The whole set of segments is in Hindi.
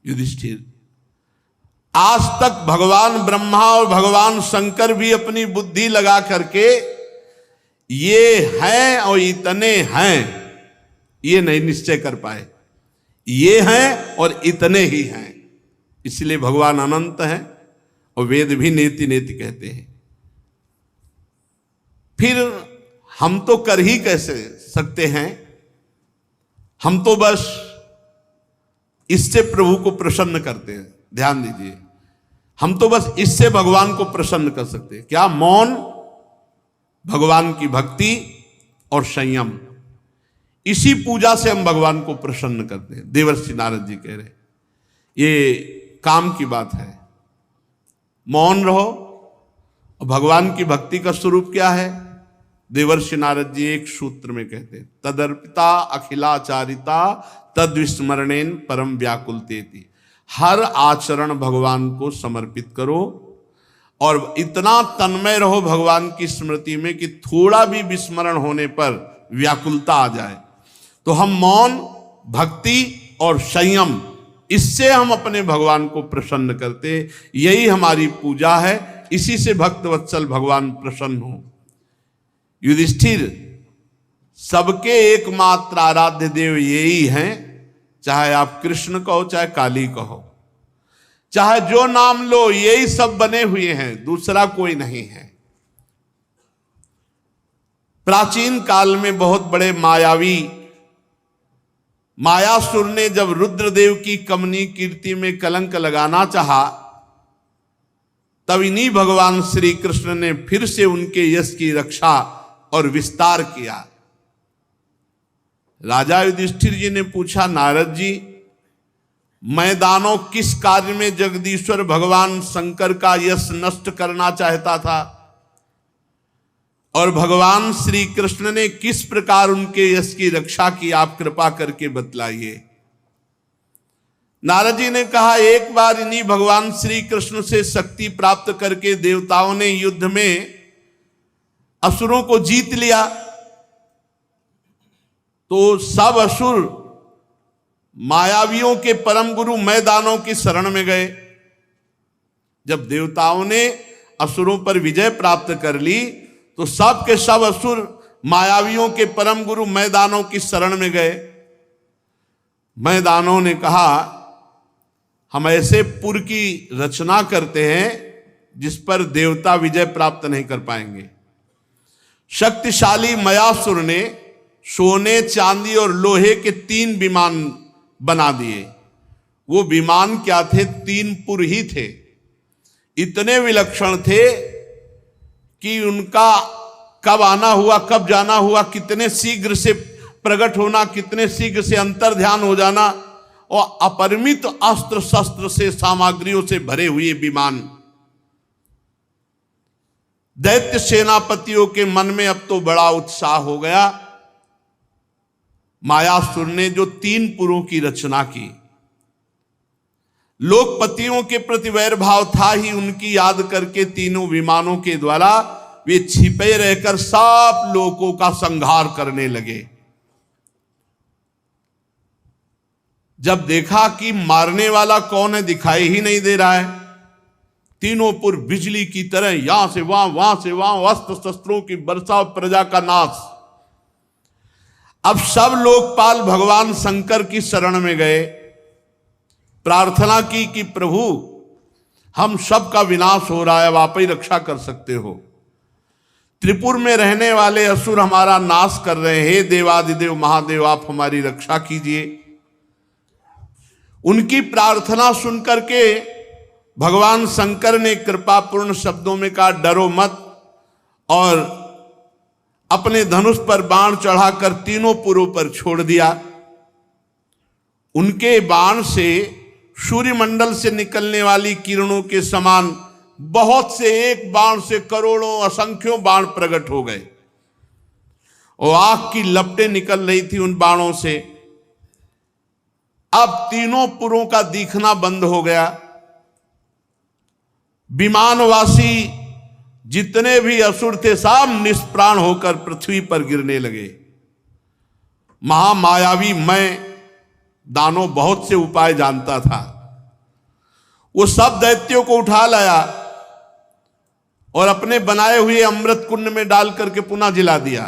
युधिष्ठिर, आज तक भगवान ब्रह्मा और भगवान शंकर भी अपनी बुद्धि लगा करके ये हैं और इतने हैं ये नहीं निश्चय कर पाए। ये हैं और इतने ही हैं, इसलिए भगवान अनंत हैं और वेद भी नेति नेति कहते हैं। फिर हम तो कर ही कैसे सकते हैं, हम तो बस इससे प्रभु को प्रसन्न करते हैं। ध्यान दीजिए, हम तो बस इससे भगवान को प्रसन्न कर सकते हैं। क्या? मौन, भगवान की भक्ति और संयम, इसी पूजा से हम भगवान को प्रसन्न करते हैं। देवर्षि नारद जी कह रहे, ये काम की बात है। मौन रहो। और भगवान की भक्ति का स्वरूप क्या है? देवर्षि नारद जी एक सूत्र में कहते हैं, तदर्पिता अखिलाचारिता तद्विस्मरणेन परम व्याकुलतेति। हर आचरण भगवान को समर्पित करो और इतना तन्मय रहो भगवान की स्मृति में कि थोड़ा भी विस्मरण होने पर व्याकुलता आ जाए। तो हम मौन, भक्ति और संयम, इससे हम अपने भगवान को प्रसन्न करते। यही हमारी पूजा है, इसी से भक्त वत्सल भगवान प्रसन्न हो। युधिष्ठिर, सबके एकमात्र आराध्य देव यही हैं, चाहे आप कृष्ण कहो चाहे काली कहो, चाहे जो नाम लो, यही सब बने हुए हैं, दूसरा कोई नहीं है। प्राचीन काल में बहुत बड़े मायावी मायासुर ने जब रुद्रदेव की कमनी कीर्ति में कलंक लगाना चाहा, तब इन्हीं भगवान श्री कृष्ण ने फिर से उनके यश की रक्षा और विस्तार किया। राजा युधिष्ठिर जी ने पूछा, नारद जी, मैं दानव किस कार्य में जगदीश्वर भगवान शंकर का यश नष्ट करना चाहता था और भगवान श्री कृष्ण ने किस प्रकार उनके यश की रक्षा की, आप कृपा करके बतलाइए। नारद जी ने कहा, एक बार इन्हीं भगवान श्री कृष्ण से शक्ति प्राप्त करके देवताओं ने युद्ध में असुरों को जीत लिया, तो सब असुर मायावियों के परम गुरु मैदानों की शरण में गए। जब देवताओं ने असुरों पर विजय प्राप्त कर ली तो सब के सब असुर मायावियों के परम गुरु मैदानों की शरण में गए। मैदानों ने कहा, हम ऐसे पुर की रचना करते हैं जिस पर देवता विजय प्राप्त नहीं कर पाएंगे। शक्तिशाली मयासुर ने सोने, चांदी और लोहे के 3 विमान बना दिए। वो विमान क्या थे? 3 पुर ही थे। इतने विलक्षण थे कि उनका कब आना हुआ, कब जाना हुआ, कितने शीघ्र से प्रकट होना, कितने शीघ्र से अंतर्ध्यान हो जाना, और अपरिमित अस्त्र शस्त्र से, सामग्रियों से भरे हुए विमान। दैत्य सेनापतियों के मन में अब तो बड़ा उत्साह हो गया। मायासुर ने जो 3 पुरों की रचना की, लोकपतियों के प्रति वैर भाव था ही, उनकी याद करके तीनों विमानों के द्वारा वे छिपे रहकर सब लोगों का संहार करने लगे। जब देखा कि मारने वाला कौन है दिखाई ही नहीं दे रहा है, तीनों पुर बिजली की तरह यहां से वहां, वहां से वहां, अस्त्र शस्त्रों की वर्षा और प्रजा का नाश। अब सब लोकपाल भगवान शंकर की शरण में गए, प्रार्थना की कि प्रभु हम सब का विनाश हो रहा है, अब आप ही रक्षा कर सकते हो। त्रिपुर में रहने वाले असुर हमारा नाश कर रहे हैं, हे देवादिदेव महादेव आप हमारी रक्षा कीजिए। उनकी प्रार्थना सुनकर के भगवान शंकर ने कृपापूर्ण शब्दों में कहा, डरो मत, और अपने धनुष पर बाण चढ़ाकर तीनों पुरों पर छोड़ दिया। उनके बाण से सूर्यमंडल से निकलने वाली किरणों के समान बहुत से, एक बाण से करोड़ों असंख्यों बाण प्रकट हो गए और आग की लपटें निकल रही थी उन बाणों से। अब तीनों पुरों का दिखना बंद हो गया। विमानवासी जितने भी असुर थे सब निष्प्राण होकर पृथ्वी पर गिरने लगे। महामायावी मैं दानव बहुत से उपाय जानता था, वो सब दैत्यों को उठा लाया और अपने बनाए हुए अमृत कुंड में डाल करके पुनः जिला दिया।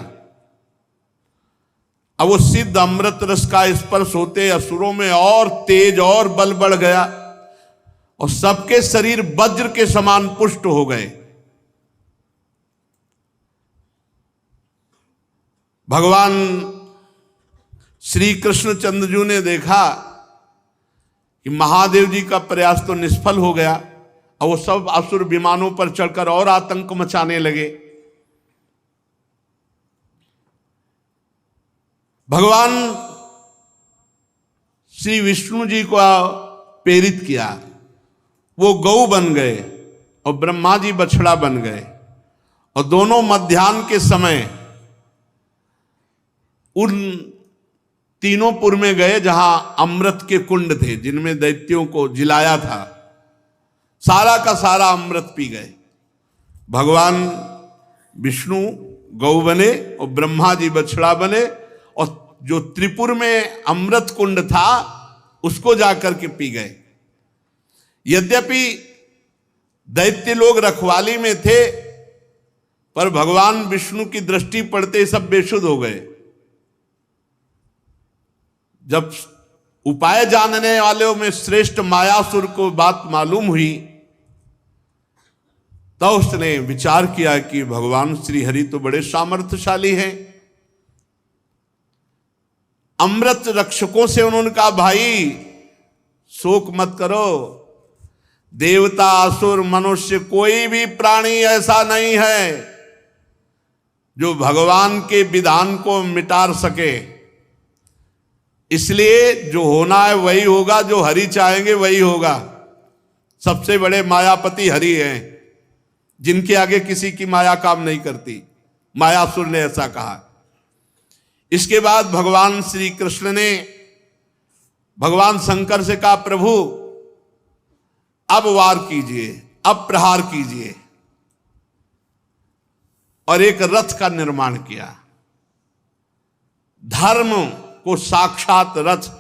अब वो सिद्ध अमृत रस का स्पर्श होते असुरों में और तेज और बल बढ़ गया और सबके शरीर वज्र के समान पुष्ट हो गए। भगवान श्री कृष्णचंद्र ने देखा कि महादेव जी का प्रयास तो निष्फल हो गया। और वो सब असुर विमानों पर चढ़कर और आतंक मचाने लगे। भगवान श्री विष्णु जी को प्रेरित किया, वो गौ बन गए और ब्रह्मा जी बछड़ा बन गए और दोनों मध्याह्न के समय उन तीनों पुर में गए जहां अमृत के कुंड थे, जिनमें दैत्यों को जिलाया था। सारा का सारा अमृत पी गए। भगवान विष्णु गौ बने और ब्रह्मा जी बछड़ा बने और जो त्रिपुर में अमृत कुंड था उसको जाकर के पी गए। यद्यपि दैत्य लोग रखवाली में थे, पर भगवान विष्णु की दृष्टि पड़ते सब बेसुध हो गए। जब उपाय जानने वालों में श्रेष्ठ मायासुर को बात मालूम हुई तो उसने विचार किया कि भगवान श्री हरि तो बड़े सामर्थ्यशाली हैं। अमृत रक्षकों से उन्होंने कहा, भाई शोक मत करो, देवता असुर मनुष्य कोई भी प्राणी ऐसा नहीं है जो भगवान के विधान को मिटा सके। इसलिए जो होना है वही होगा, जो हरि चाहेंगे वही होगा। सबसे बड़े मायापति हरि हैं, जिनके आगे किसी की माया काम नहीं करती। मायासुर ने ऐसा कहा। इसके बाद भगवान श्री कृष्ण ने भगवान शंकर से कहा, प्रभु अब वार कीजिए, अब प्रहार कीजिए। और एक रथ का निर्माण किया। धर्म को साक्षात रथ,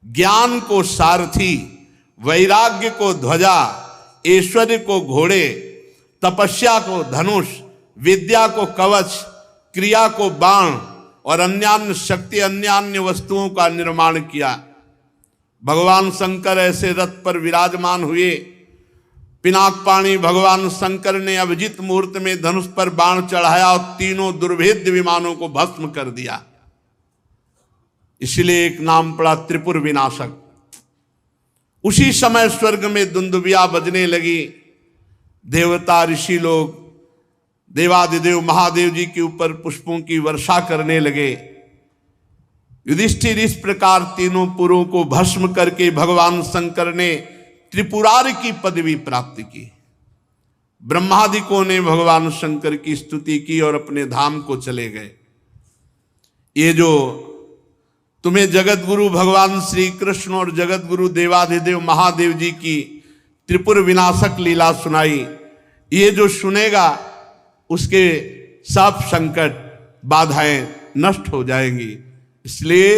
ज्ञान को सारथी, वैराग्य को ध्वजा, ऐश्वर्य को घोड़े, तपस्या को धनुष, विद्या को कवच, क्रिया को बाण और अन्यान्य शक्ति अन्यान्य वस्तुओं का निर्माण किया। भगवान शंकर ऐसे रथ पर विराजमान हुए। पिनाकपाणी भगवान शंकर ने अभिजीत मुहूर्त में धनुष पर बाण चढ़ाया और तीनों दुर्भेद्य विमानों को भस्म कर दिया। इसलिए एक नाम पड़ा त्रिपुर विनाशक। उसी समय स्वर्ग में दुंदुबिया बजने लगी। देवता ऋषि लोग देवादिदेव महादेव जी के ऊपर पुष्पों की वर्षा करने लगे। युधिष्ठिर इस प्रकार तीनों पुरों को भस्म करके भगवान शंकर ने त्रिपुरारि की पदवी प्राप्त की। ब्रह्मादिकों ने भगवान शंकर की स्तुति की और अपने धाम को चले गए। ये जो तुम्हें जगत गुरु भगवान श्री कृष्ण और जगत गुरु देवाधिदेव महादेव जी की त्रिपुर विनाशक लीला सुनाई, ये जो सुनेगा उसके सब संकट बाधाएं नष्ट हो जाएंगी। इसलिए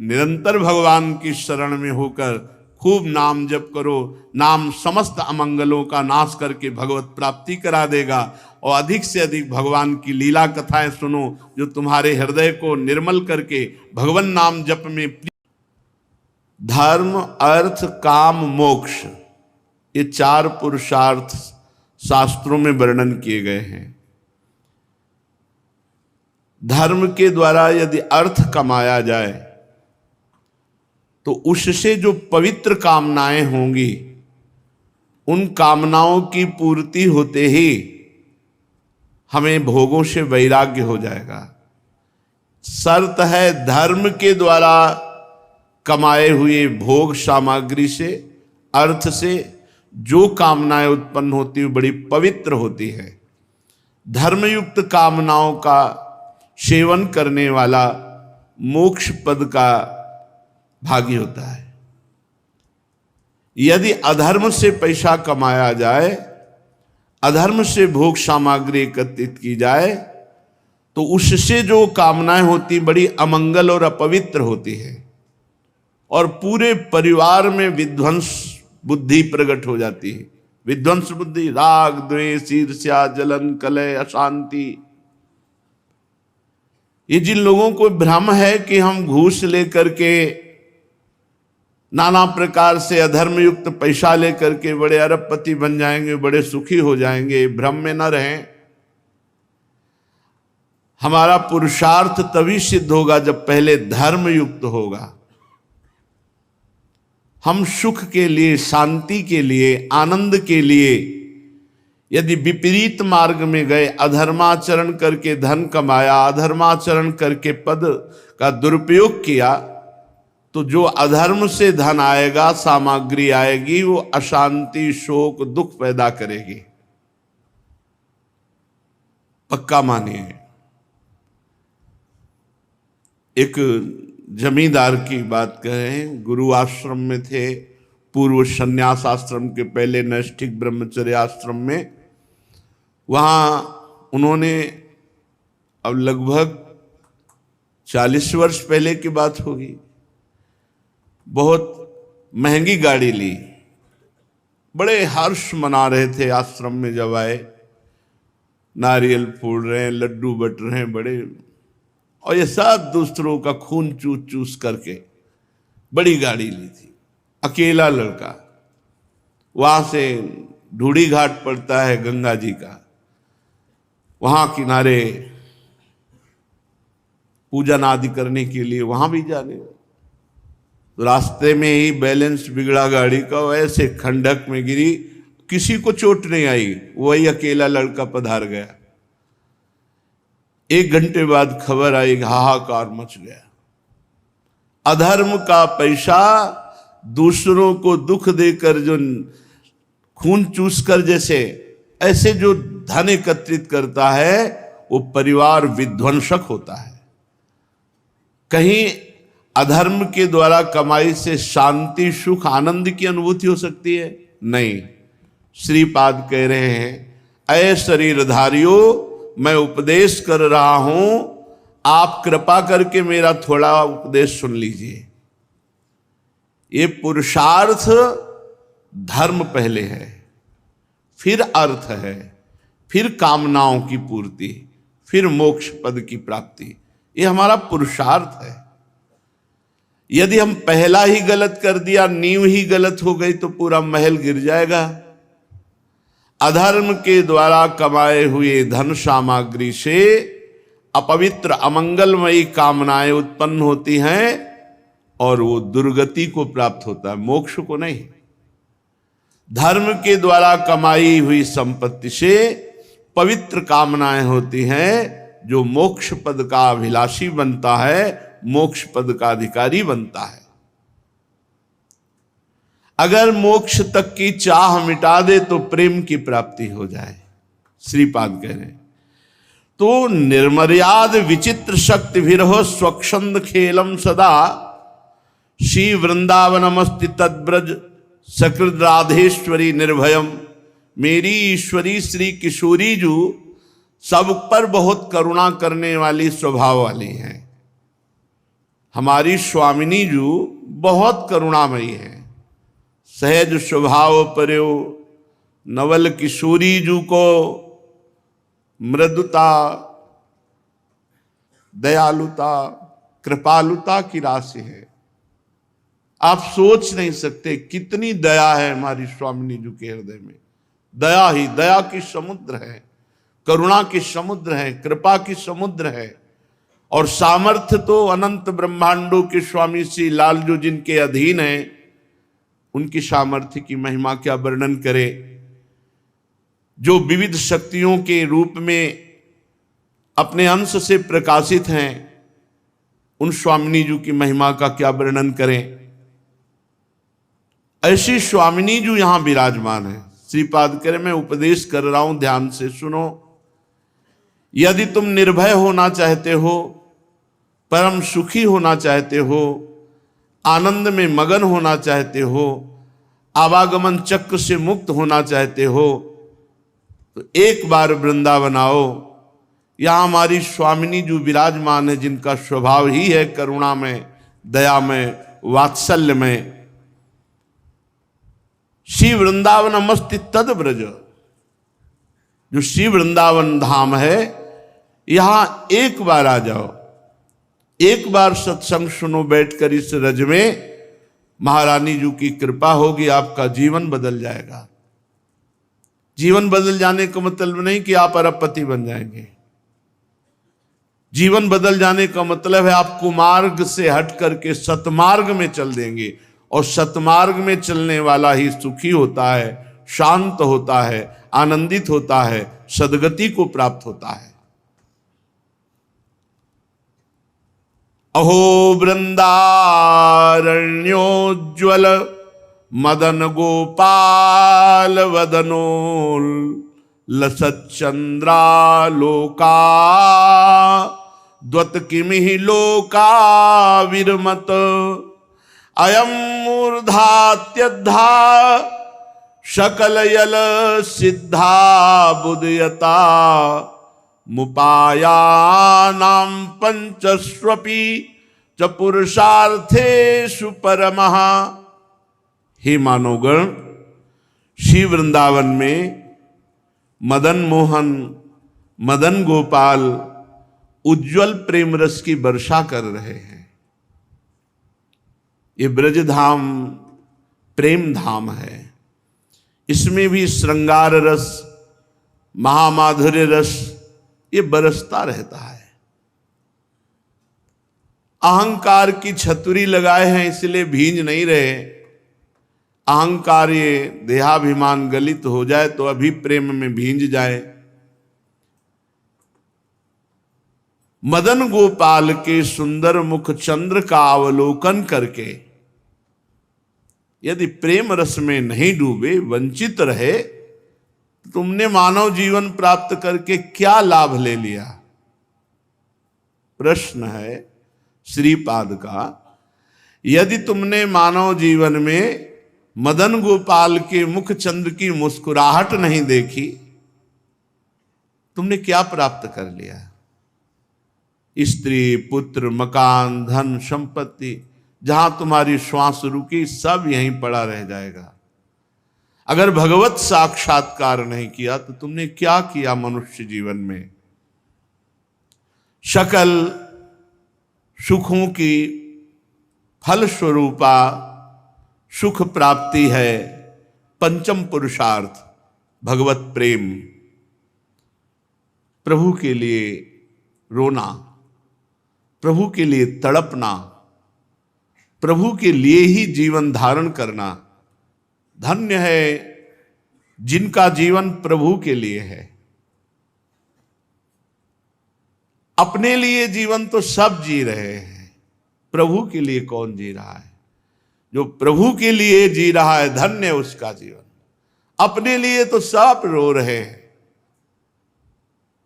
निरंतर भगवान की शरण में होकर खूब नाम जप करो। नाम समस्त अमंगलों का नाश करके भगवत प्राप्ति करा देगा। और अधिक से अधिक भगवान की लीला कथाएं सुनो, जो तुम्हारे हृदय को निर्मल करके भगवान नाम जप में। धर्म, अर्थ, काम, मोक्ष, ये चार पुरुषार्थ शास्त्रों में वर्णन किए गए हैं। धर्म के द्वारा यदि अर्थ कमाया जाए तो उससे जो पवित्र कामनाएं होंगी, उन कामनाओं की पूर्ति होते ही हमें भोगों से वैराग्य हो जाएगा। शर्त है धर्म के द्वारा कमाए हुए भोग सामग्री से, अर्थ से जो कामनाएं उत्पन्न होती है बड़ी पवित्र होती है। धर्मयुक्त कामनाओं का सेवन करने वाला मोक्ष पद का भागी होता है। यदि अधर्म से पैसा कमाया जाए, अधर्म से भोग सामग्री एकत्रित की जाए, तो उससे जो कामनाएं होती बड़ी अमंगल और अपवित्र होती है और पूरे परिवार में विध्वंस बुद्धि प्रकट हो जाती है। विध्वंस बुद्धि, राग द्वेष ईर्ष्या जलन कलह अशांति। ये जिन लोगों को भ्रम है कि हम घूस लेकर के नाना प्रकार से अधर्म युक्त पैसा लेकर के बड़े अरबपति बन जाएंगे, बड़े सुखी हो जाएंगे, भ्रम में न रहें। हमारा पुरुषार्थ तभी सिद्ध होगा जब पहले धर्म युक्त होगा। हम सुख के लिए, शांति के लिए, आनंद के लिए यदि विपरीत मार्ग में गए, अधर्माचरण करके धन कमाया, अधर्माचरण करके पद का दुरुपयोग किया, तो जो अधर्म से धन आएगा, सामग्री आएगी, वो अशांति, शोक, दुख पैदा करेगी। पक्का मानिए। एक जमींदार की बात करें, गुरु आश्रम में थे, पूर्व संन्यास आश्रम के पहले नैष्ठिक ब्रह्मचर्य आश्रम में। वहाँ उन्होंने, अब लगभग 40 वर्ष पहले की बात होगी, बहुत महंगी गाड़ी ली। बड़े हर्ष मना रहे थे आश्रम में जब आए, नारियल फोड़ रहे हैं, लड्डू बट रहे हैं बड़े, और ये सब दूसरों का खून चूस चूस करके बड़ी गाड़ी ली थी। अकेला लड़का, वहां से ढूढ़ी घाट पड़ता है गंगा जी का, वहां किनारे पूजन आदि करने के लिए वहां भी जाने। तो रास्ते में ही बैलेंस बिगड़ा गाड़ी का, वैसे खंडक में गिरी, किसी को चोट नहीं आई, वही अकेला लड़का पधार गया। 1 घंटे बाद खबर आई, हाहाकार मच गया। अधर्म का पैसा दूसरों को दुख देकर, जो खून चूस कर, जैसे ऐसे जो धन एकत्रित करता है, वो परिवार विध्वंसक होता है। कहीं अधर्म के द्वारा कमाई से शांति, सुख, आनंद की अनुभूति हो सकती है? नहीं। श्रीपाद कह रहे हैं, ऐ शरीरधारियों, मैं उपदेश कर रहा हूं, आप कृपा करके मेरा थोड़ा उपदेश सुन लीजिए। ये पुरुषार्थ धर्म पहले है, फिर अर्थ है, फिर कामनाओं की पूर्ति, फिर मोक्ष पद की प्राप्ति। ये हमारा पुरुषार्थ है। यदि हम पहला ही गलत कर दिया, नींव ही गलत हो गई, तो पूरा महल गिर जाएगा। अधर्म के द्वारा कमाए हुए धन सामग्री से अपवित्र, अमंगलमयी कामनाएं उत्पन्न होती हैं और वो दुर्गति को प्राप्त होता है, मोक्ष को नहीं। धर्म के द्वारा कमाई हुई संपत्ति से पवित्र कामनाएं होती हैं, जो मोक्ष पद का अभिलाषी बनता है, मोक्ष पद का अधिकारी बनता है। अगर मोक्ष तक की चाह मिटा दे तो प्रेम की प्राप्ति हो जाए। श्रीपाद कह रहे हैं, तो निर्मर्याद विचित्र शक्ति विरहो स्वच्छंद खेलम सदा, श्री वृंदावनमस्ति तद्ब्रज सकृद राधेश्वरी निर्भयम। मेरी ईश्वरी श्री किशोरी जू सब पर बहुत करुणा करने वाली स्वभाव वाली हैं। हमारी स्वामिनी जू बहुत करुणामयी है। सहज स्वभाव पर्यो नवल किशोरी जू को मृदुता, दयालुता, कृपालुता की राशि है। आप सोच नहीं सकते कितनी दया है हमारी स्वामिनी जू के हृदय में। दया ही दया की समुद्र है, करुणा की समुद्र है, कृपा की समुद्र है। और सामर्थ्य तो अनंत ब्रह्मांडों के स्वामी श्री लालजू जिनके अधीन है, उनकी सामर्थ्य की महिमा क्या वर्णन करे। जो विविध शक्तियों के रूप में अपने अंश से प्रकाशित हैं, उन स्वामिनी जी की महिमा का क्या वर्णन करें। ऐसी स्वामिनी जी यहां विराजमान है। श्रीपाद करे, मैं उपदेश कर रहा हूं, ध्यान से सुनो। यदि तुम निर्भय होना चाहते हो, परम सुखी होना चाहते हो, आनंद में मगन होना चाहते हो, आवागमन चक्र से मुक्त होना चाहते हो, तो एक बार वृंदावन आओ। यहाँ हमारी स्वामिनी जो विराजमान है, जिनका स्वभाव ही है करुणा में, दया में, वात्सल्य में। श्री वृंदावन मस्ति तद ब्रज, जो श्री वृंदावन धाम है, यहां एक बार आ जाओ, एक बार सत्संग सुनो बैठकर इस रज में, महारानी जी की कृपा होगी, आपका जीवन बदल जाएगा। जीवन बदल जाने का मतलब नहीं कि आप अरबपति बन जाएंगे। जीवन बदल जाने का मतलब है आप कुमार्ग से हट करके सतमार्ग में चल देंगे, और सतमार्ग में चलने वाला ही सुखी होता है, शांत होता है, आनंदित होता है, सद्गति को प्राप्त होता है। अहो वृंदारण्योज्ज्वल मदन गोपाल वदनोल लसच्चंद्रालोका द्वत किमिहि लोका विरमत अयम मूर्धात्यद्धा शकल यल सिद्धा बुदयता मुपायानां पंचस्वपि च पुरुषार्थेषु परमः। हे मानवगण, श्री वृंदावन में मदन मोहन, मदन गोपाल उज्जवल प्रेम रस की वर्षा कर रहे हैं। ये ब्रजधाम प्रेम धाम है, इसमें भी श्रृंगार रस, महामाधुर्य रस ये बरसता रहता है। अहंकार की छतरी लगाए हैं इसलिए भींज नहीं रहे। अहंकार ये देहाभिमान गलित हो जाए तो अभी प्रेम में भींज जाए। मदन गोपाल के सुंदर मुख चंद्र का अवलोकन करके यदि प्रेम रस में नहीं डूबे, वंचित रहे, तो तुमने मानव जीवन प्राप्त करके क्या लाभ ले लिया? प्रश्न है श्रीपाद का। यदि तुमने मानव जीवन में मदन गोपाल के मुख चंद्र की मुस्कुराहट नहीं देखी, तुमने क्या प्राप्त कर लिया? स्त्री, पुत्र, मकान, धन, संपत्ति, जहां तुम्हारी श्वास रुकी सब यहीं पड़ा रह जाएगा। अगर भगवत साक्षात्कार नहीं किया तो तुमने क्या किया मनुष्य जीवन में? सकल सुखों की फल स्वरूपा सुख प्राप्ति है पंचम पुरुषार्थ भगवत प्रेम। प्रभु के लिए रोना, प्रभु के लिए तड़पना, प्रभु के लिए ही जीवन धारण करना। धन्य है जिनका जीवन प्रभु के लिए है। अपने लिए जीवन तो सब जी रहे हैं, प्रभु के लिए कौन जी रहा है? जो प्रभु के लिए जी रहा है धन्य है उसका जीवन। अपने लिए तो सब रो रहे हैं,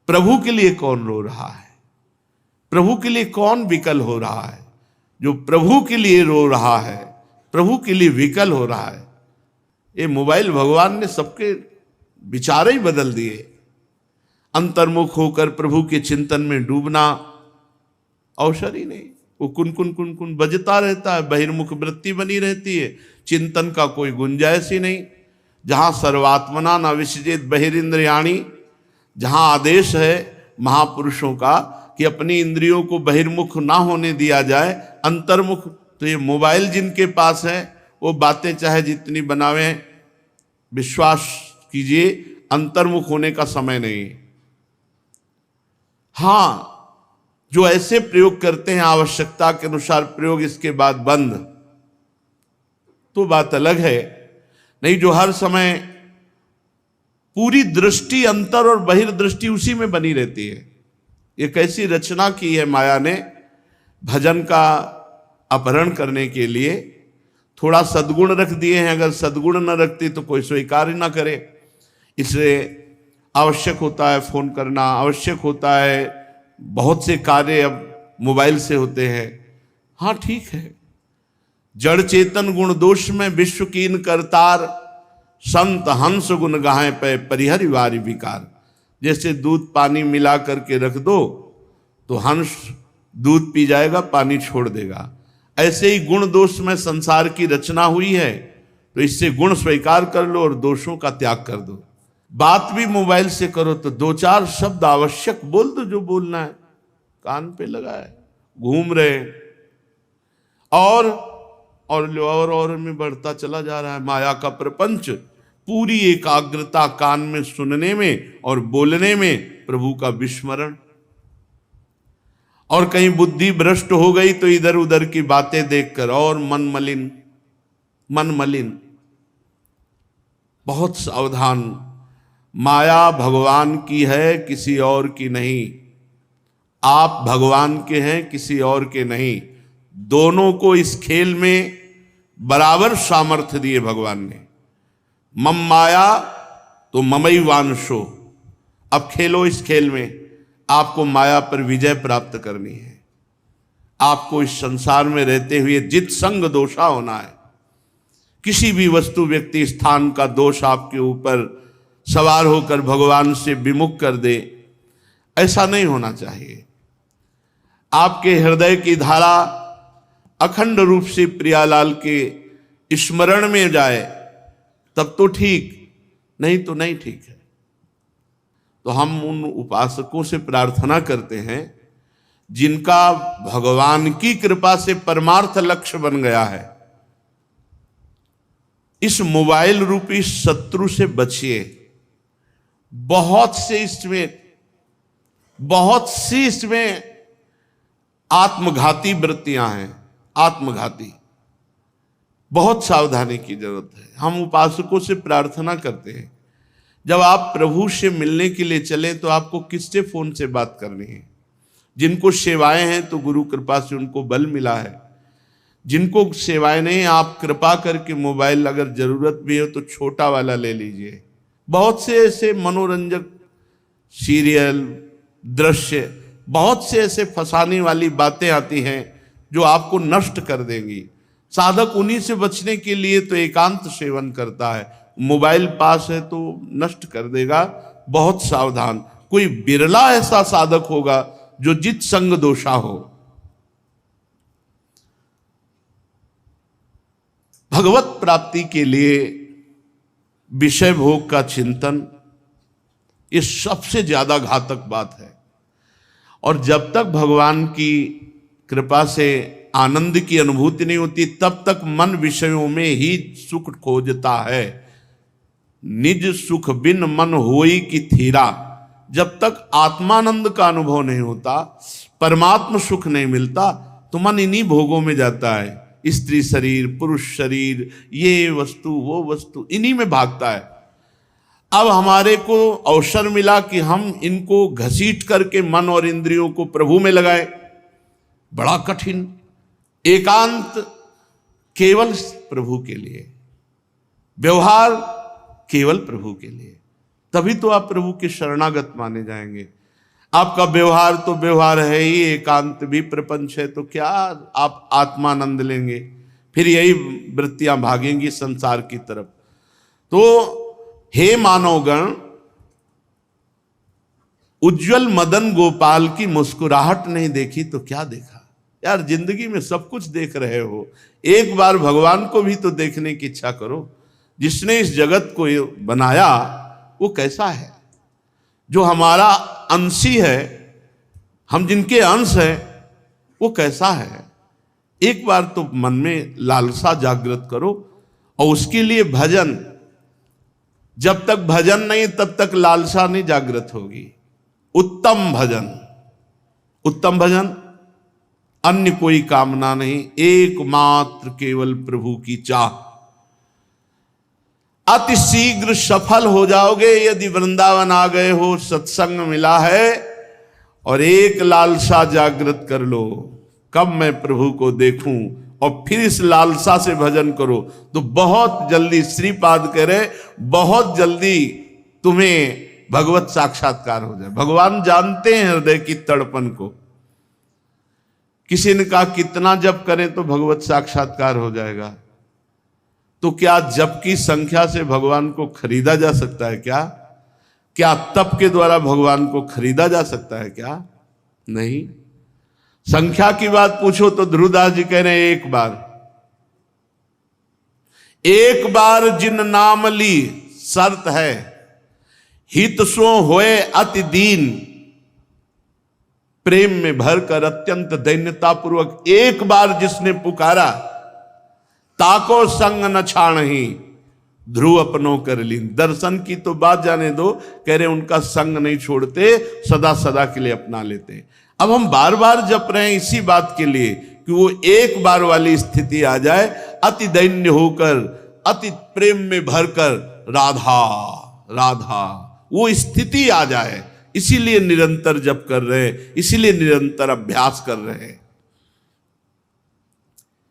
प्रभु के लिए कौन रो रहा है? प्रभु के लिए कौन विकल हो रहा है? जो प्रभु के लिए रो रहा है, प्रभु के लिए विकल हो रहा है। ये मोबाइल भगवान ने सबके विचार ही बदल दिए। अंतर्मुख होकर प्रभु के चिंतन में डूबना अवसर ही नहीं। वो कुन कुन कुन कुन बजता रहता है, बहिर्मुख वृत्ति बनी रहती है, चिंतन का कोई गुंजाइश ही नहीं। जहाँ सर्वात्मना न विसजेत बहिरिंद्रियाणी, जहाँ आदेश है महापुरुषों का कि अपनी इंद्रियों को बहिर्मुख ना होने दिया जाए, अंतर्मुख। तो ये मोबाइल जिनके पास है वो बातें चाहे जितनी बनावे, विश्वास कीजिए अंतर्मुख होने का समय नहीं। हाँ, जो ऐसे प्रयोग करते हैं आवश्यकता के अनुसार प्रयोग, इसके बाद बंद, तो बात अलग है। नहीं, जो हर समय पूरी दृष्टि अंतर और बहिर्दृष्टि उसी में बनी रहती है। ये कैसी रचना की है माया ने भजन का अपहरण करने के लिए। थोड़ा सद्गुण रख दिए हैं, अगर सद्गुण न रखती तो कोई स्वीकार ही ना करे। इसलिए आवश्यक होता है फोन करना, आवश्यक होता है, बहुत से कार्य अब मोबाइल से होते हैं। हाँ ठीक है, जड़ चेतन गुण दोष में विश्व कीन करतार, संत हंस गुण गाहे पे परिहरि वारी विकार। जैसे दूध पानी मिला करके रख दो तो हंस दूध पी जाएगा, पानी छोड़ देगा। ऐसे ही गुण दोष में संसार की रचना हुई है। तो इससे गुण स्वीकार कर लो और दोषों का त्याग कर दो। बात भी मोबाइल से करो तो 2-4 शब्द आवश्यक बोल दो, जो बोलना है, कान पे लगा है, घूम रहे और में बढ़ता चला जा रहा है माया का प्रपंच। पूरी एकाग्रता कान में सुनने में और बोलने में, प्रभु का विस्मरण। और कहीं बुद्धि भ्रष्ट हो गई तो इधर उधर की बातें देखकर और मन मलिन। बहुत सावधान। माया भगवान की है, किसी और की नहीं। आप भगवान के हैं, किसी और के नहीं। दोनों को इस खेल में बराबर सामर्थ्य दिए भगवान ने। मम माया तो ममई वांशो। अब खेलो इस खेल में। आपको माया पर विजय प्राप्त करनी है। आपको इस संसार में रहते हुए जित संग दोषा होना है। किसी भी वस्तु, व्यक्ति, स्थान का दोष आपके ऊपर सवार होकर भगवान से विमुख कर दे, ऐसा नहीं होना चाहिए। आपके हृदय की धारा अखंड रूप से प्रियालाल के स्मरण में जाए तब तो ठीक, नहीं तो नहीं ठीक है। तो हम उन उपासकों से प्रार्थना करते हैं जिनका भगवान की कृपा से परमार्थ लक्ष्य बन गया है। इस मोबाइल रूपी शत्रु से बचिए। बहुत सी इसमें आत्मघाती वृत्तियां हैं, आत्मघाती। बहुत सावधानी की जरूरत है। हम उपासकों से प्रार्थना करते हैं, जब आप प्रभु से मिलने के लिए चले तो आपको किससे फोन से बात करनी है। जिनको सेवाएं हैं तो गुरु कृपा से उनको बल मिला है। जिनको सेवाएं नहीं, आप कृपा करके मोबाइल अगर जरूरत भी हो तो छोटा वाला ले लीजिए। बहुत से ऐसे मनोरंजक सीरियल, दृश्य, बहुत से ऐसे फंसाने वाली बातें आती हैं जो आपको नष्ट कर देंगी। साधक उन्हीं से बचने के लिए तो एकांत सेवन करता है। मोबाइल पास है तो नष्ट कर देगा। बहुत सावधान। कोई बिरला ऐसा साधक होगा जो जित संग दोषा हो। भगवत प्राप्ति के लिए विषय भोग का चिंतन, ये सबसे ज्यादा घातक बात है। और जब तक भगवान की कृपा से आनंद की अनुभूति नहीं होती तब तक मन विषयों में ही सुख खोजता है। निज सुख बिन मन होई की थीरा। जब तक आत्मानंद का अनुभव नहीं होता, परमात्म सुख नहीं मिलता, तो मन इन्हीं भोगों में जाता है। स्त्री शरीर, पुरुष शरीर, ये वस्तु वो वस्तु, इन्हीं में भागता है। अब हमारे को अवसर मिला कि हम इनको घसीट करके मन और इंद्रियों को प्रभु में लगाएं। बड़ा कठिन। एकांत केवल प्रभु के लिए, व्यवहार केवल प्रभु के लिए, तभी तो आप प्रभु के शरणागत माने जाएंगे। आपका व्यवहार तो व्यवहार है ही, एकांत भी प्रपंच है, तो क्या आप आत्मानंद लेंगे? फिर यही वृत्तियां भागेंगी संसार की तरफ। तो हे मानवगण, उज्जवल मदन गोपाल की मुस्कुराहट नहीं देखी तो क्या देखा? यार, जिंदगी में सब कुछ देख रहे हो, एक बार भगवान को भी तो देखने की इच्छा करो। जिसने इस जगत को बनाया वो कैसा है? जो हमारा अंशी है, हम जिनके अंश हैं, वो कैसा है? एक बार तो मन में लालसा जागृत करो। और उसके लिए भजन, जब तक भजन नहीं तब तक लालसा नहीं जागृत होगी। उत्तम भजन, उत्तम भजन, अन्य कोई कामना नहीं, एकमात्र केवल प्रभु की चाह। अति शीघ्र सफल हो जाओगे यदि वृंदावन आ गए हो, सत्संग मिला है, और एक लालसा जागृत कर लो, कब मैं प्रभु को देखूं, और फिर इस लालसा से भजन करो तो बहुत जल्दी, श्रीपाद कह रहे, बहुत जल्दी तुम्हें भगवत साक्षात्कार हो जाए। भगवान जानते हैं हृदय की तड़पन को। किसी ने कहा कितना जप करें तो भगवत साक्षात्कार हो जाएगा? तो क्या जप की संख्या से भगवान को खरीदा जा सकता है क्या? क्या तप के द्वारा भगवान को खरीदा जा सकता है क्या? नहीं। संख्या की बात पूछो तो ध्रुवदास जी कह रहे हैं एक बार जिन नाम ली, शर्त है, हित सो होए अति दीन, प्रेम में भरकर अत्यंत दैन्यता पूर्वक एक बार जिसने पुकारा, ताको संग न छाणही, ध्रुव अपनो कर ली। दर्शन की तो बात जाने दो, कह रहे उनका संग नहीं छोड़ते, सदा सदा के लिए अपना लेते। अब हम बार बार जप रहे हैं इसी बात के लिए कि वो एक बार वाली स्थिति आ जाए, अति दैन्य होकर, अति प्रेम में भरकर राधा राधा, वो स्थिति आ जाए। इसीलिए निरंतर जप कर रहे हैं, इसीलिए निरंतर अभ्यास कर रहे हैं।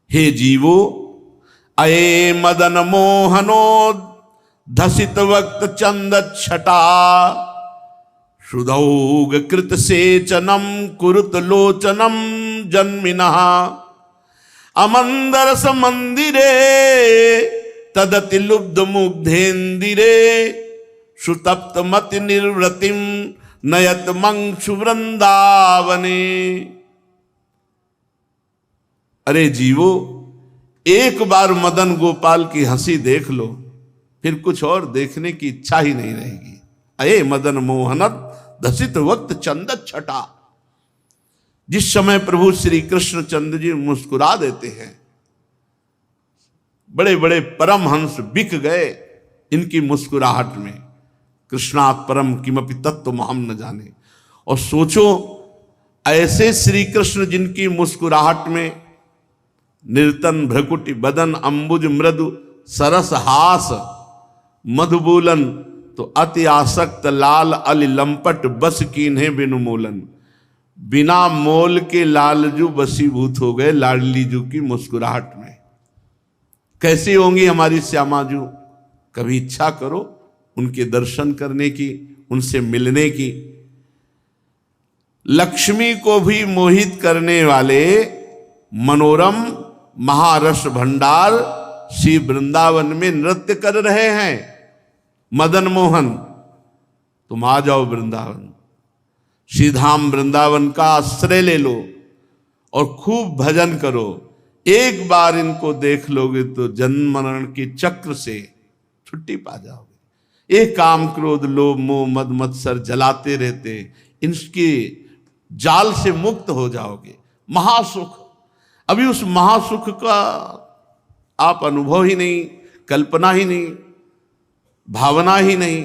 हे जीवो, अये मदन मोहनो धसित वक्त चंद छटा, शुद्धौग कृत सेचनम कुरुत लोचनम जन्मिनः, अमंदरस मंदिरे तदति लुब्ध मुग्धेन्दिरे, सुतप्त मति निर्वृतिम नयत मंक्षु वृंदावने। अरे जीवो, एक बार मदन गोपाल की हंसी देख लो, फिर कुछ और देखने की इच्छा ही नहीं रहेगी। अये मदन मोहनत धसित वक्त चंद छटा, जिस समय प्रभु श्री कृष्ण चंद्र जी मुस्कुरा देते हैं, बड़े बड़े परमहंस बिक गए इनकी मुस्कुराहट में। कृष्णात् परम किमपि तत्व हम न जाने। और सोचो, ऐसे श्री कृष्ण जिनकी मुस्कुराहट में निर्तन भ्रकुटि बदन अंबुज मृदु सरस हास मधुबूलन, तो अति आसक्त लाल अली लंपट बस कीन्हे बिनु मोलन। बिना मोल के लालजू बसीभूत हो गए लाडलीजू की मुस्कुराहट में। कैसी होंगी हमारी श्यामाजू? कभी इच्छा करो उनके दर्शन करने की, उनसे मिलने की। लक्ष्मी को भी मोहित करने वाले मनोरम महारस भंडार श्री वृंदावन में नृत्य कर रहे हैं। मदन मोहन, तुम आ जाओ वृंदावन, श्रीधाम वृंदावन का आश्रय ले लो और खूब भजन करो। एक बार इनको देख लोगे तो जन्म मरण के चक्र से छुट्टी पा जाओगे। एक काम क्रोध लोभ मोह मद मत्सर जलाते रहते, इनके जाल से मुक्त हो जाओगे। महासुख, अभी उस महासुख का आप अनुभव ही नहीं, कल्पना ही नहीं, भावना ही नहीं।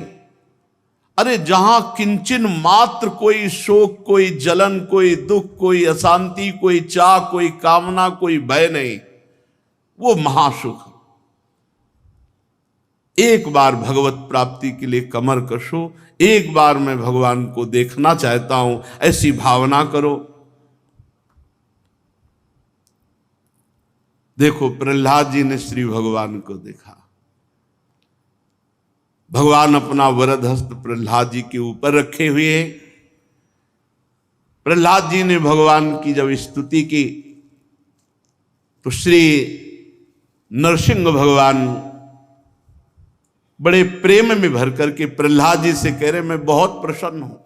अरे जहां किंचन मात्र कोई शोक, कोई जलन, कोई दुख, कोई अशांति, कोई चाह, कोई कामना, कोई भय नहीं, वो महासुख। एक बार भगवत प्राप्ति के लिए कमर कसो, एक बार मैं भगवान को देखना चाहता हूं, ऐसी भावना करो। देखो, प्रहलाद जी ने श्री भगवान को देखा। भगवान अपना वरद हस्त प्रहलाद जी के ऊपर रखे हुए हैं। प्रहलाद जी ने भगवान की जब स्तुति की तो श्री नरसिंह भगवान बड़े प्रेम में भर करके प्रहलाद जी से कह रहे, मैं बहुत प्रसन्न हूं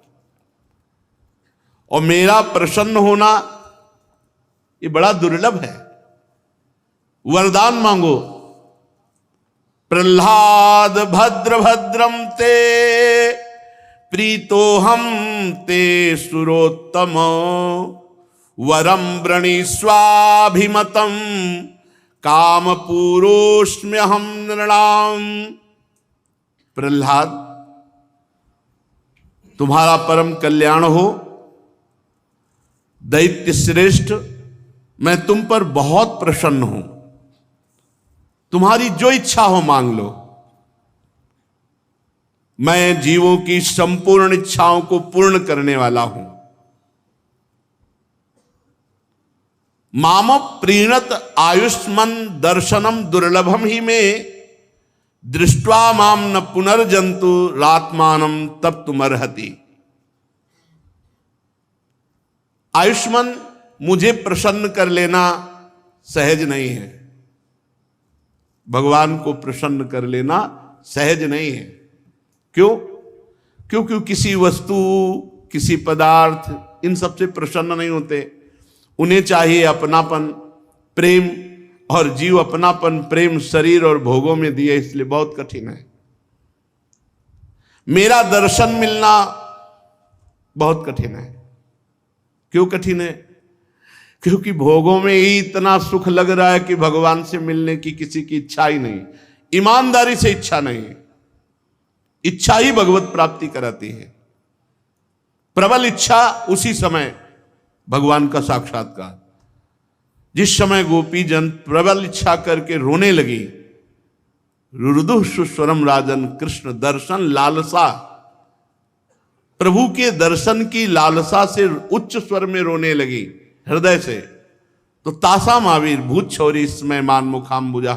और मेरा प्रसन्न होना ये बड़ा दुर्लभ है, वरदान मांगो। प्रहलाद भद्र भद्रम ते प्रीतो हम ते सुरोत्तम, वरम वृणी स्वाभिमतम काम पूरोष्म्य हम नृणाम। प्रहलाद, तुम्हारा परम कल्याण हो, दैत्य श्रेष्ठ, मैं तुम पर बहुत प्रसन्न हूं। तुम्हारी जो इच्छा हो मांग लो, मैं जीवों की संपूर्ण इच्छाओं को पूर्ण करने वाला हूं। माम प्रीणत आयुष्मन दर्शनम दुर्लभम ही में, दृष्ट्वा माम न पुनर्जंतु रात्मानम तब तुमर्हति। आयुष्मान, मुझे प्रसन्न कर लेना सहज नहीं है। भगवान को प्रसन्न कर लेना सहज नहीं है। क्यों? क्योंकि किसी वस्तु, किसी पदार्थ, इन सबसे प्रसन्न नहीं होते। उन्हें चाहिए अपनापन, प्रेम, और जीव अपनापन प्रेम शरीर और भोगों में दिए, इसलिए बहुत कठिन है। मेरा दर्शन मिलना बहुत कठिन है। क्यों कठिन है? क्योंकि भोगों में ही इतना सुख लग रहा है कि भगवान से मिलने की किसी की इच्छा ही नहीं, ईमानदारी से इच्छा नहीं। इच्छा ही भगवत प्राप्ति कराती है। प्रबल इच्छा उसी समय भगवान का साक्षात्कार। जिस समय गोपी जन प्रबल इच्छा करके रोने लगी, रुरुदुः सुस्वरम राजन, कृष्ण दर्शन लालसा, प्रभु के दर्शन की लालसा से उच्च स्वर में रोने लगी हृदय से, तो तासा महावीर भूत छौरी स्मय मान मुखाम्बुजा,